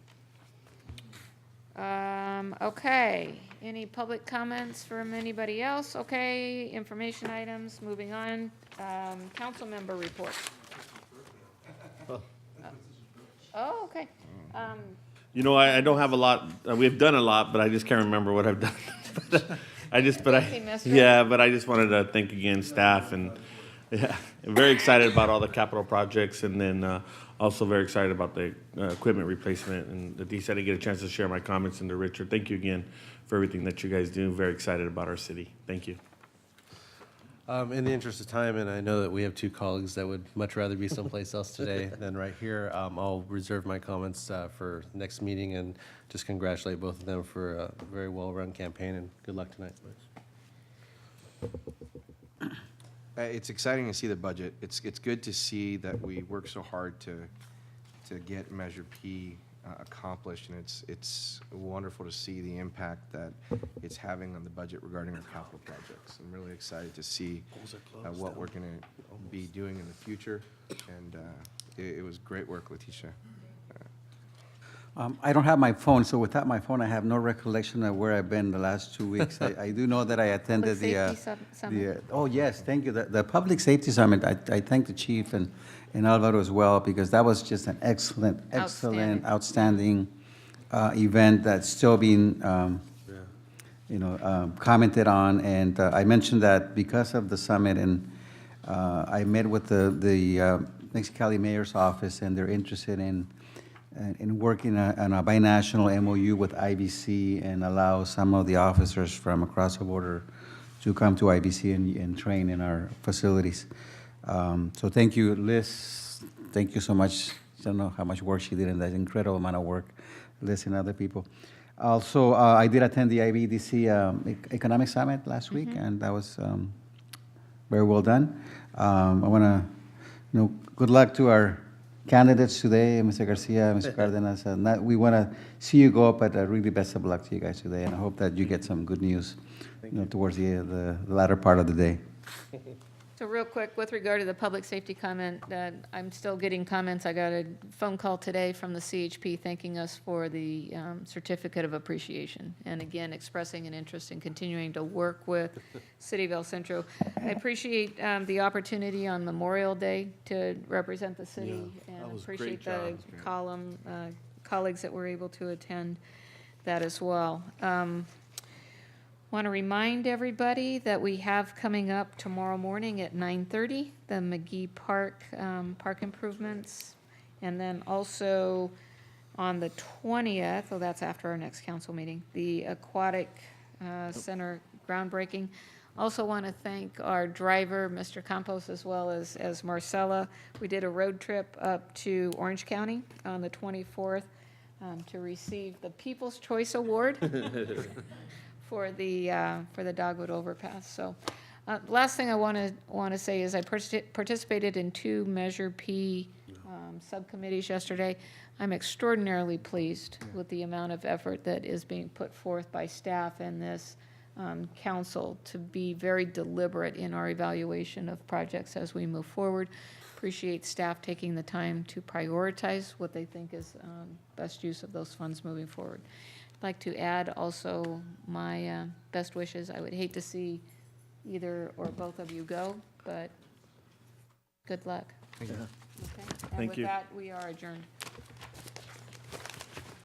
Okay, any public comments from anybody else? Okay, information items, moving on. Council member report. Oh, okay. I don't have a lot. We've done a lot, but I just can't remember what I've done. I just wanted to thank again staff, and I'm very excited about all the capital projects, and then also very excited about the equipment replacement. And the DC, I didn't get a chance to share my comments, and to Richard, thank you again for everything that you guys do. Very excited about our city. Thank you. In the interest of time, and I know that we have 2 colleagues that would much rather be someplace else today than right here, I'll reserve my comments for next meeting, and just congratulate both of them for a very well-run campaign, and good luck tonight. It's exciting to see the budget. It's good to see that we work so hard to get Measure P accomplished, and it's wonderful to see the impact that it's having on the budget regarding our capital projects. I'm really excited to see what we're going to be doing in the future, and it was great work, Leticia. I don't have my phone, so without my phone, I have no recollection of where I've been the last 2 weeks. I do know that I attended oh, yes, thank you. The Public Safety Summit, I thank the chief and Alvaro as well, because that was just an excellent, outstanding event that's still being, commented on. And I mentioned that because of the summit, and I met with the Mexicali Mayor's office, and they're interested in in working on a binational MOU with IBC and allow some of the officers from across the border to come to IBC and train in our facilities. So thank you, Liz. Thank you so much. I don't know how much work she did in that incredible amount of work, Liz and other people. Also, I did attend the IBDC Economic Summit last week, and that was very well done. I want to, good luck to our candidates today, Mr. Garcia, Mr. Cardenas. We want to see you go up, but really best of luck to you guys today, and I hope that you get some good news towards the latter part of the day. So real quick, with regard to the public safety comment, I'm still getting comments. I got a phone call today from the CHP thanking us for the certificate of appreciation, and again, expressing an interest in continuing to work with City of El Centro. I appreciate the opportunity on Memorial Day to represent the city, and appreciate the colleagues that were able to attend that as well. Want to remind everybody that we have coming up tomorrow morning at 9:30, the McGee Park park improvements. And then also on the 20th, that's after our next council meeting, the Aquatic Center groundbreaking. Also want to thank our driver, Mr. Campos, as well as Marcella. We did a road trip up to Orange County on the 24th to receive the People's Choice Award for the Dogwood Overpass. So, last thing I want to say is I participated in 2 Measure P subcommittees yesterday. I'm extraordinarily pleased with the amount of effort that is being put forth by staff and this council to be very deliberate in our evaluation of projects as we move forward. Appreciate staff taking the time to prioritize what they think is best use of those funds moving forward. I'd like to add also my best wishes. I would hate to see either or both of you go, but good luck. Thank you. Okay? And Thank with you. that, we are adjourned.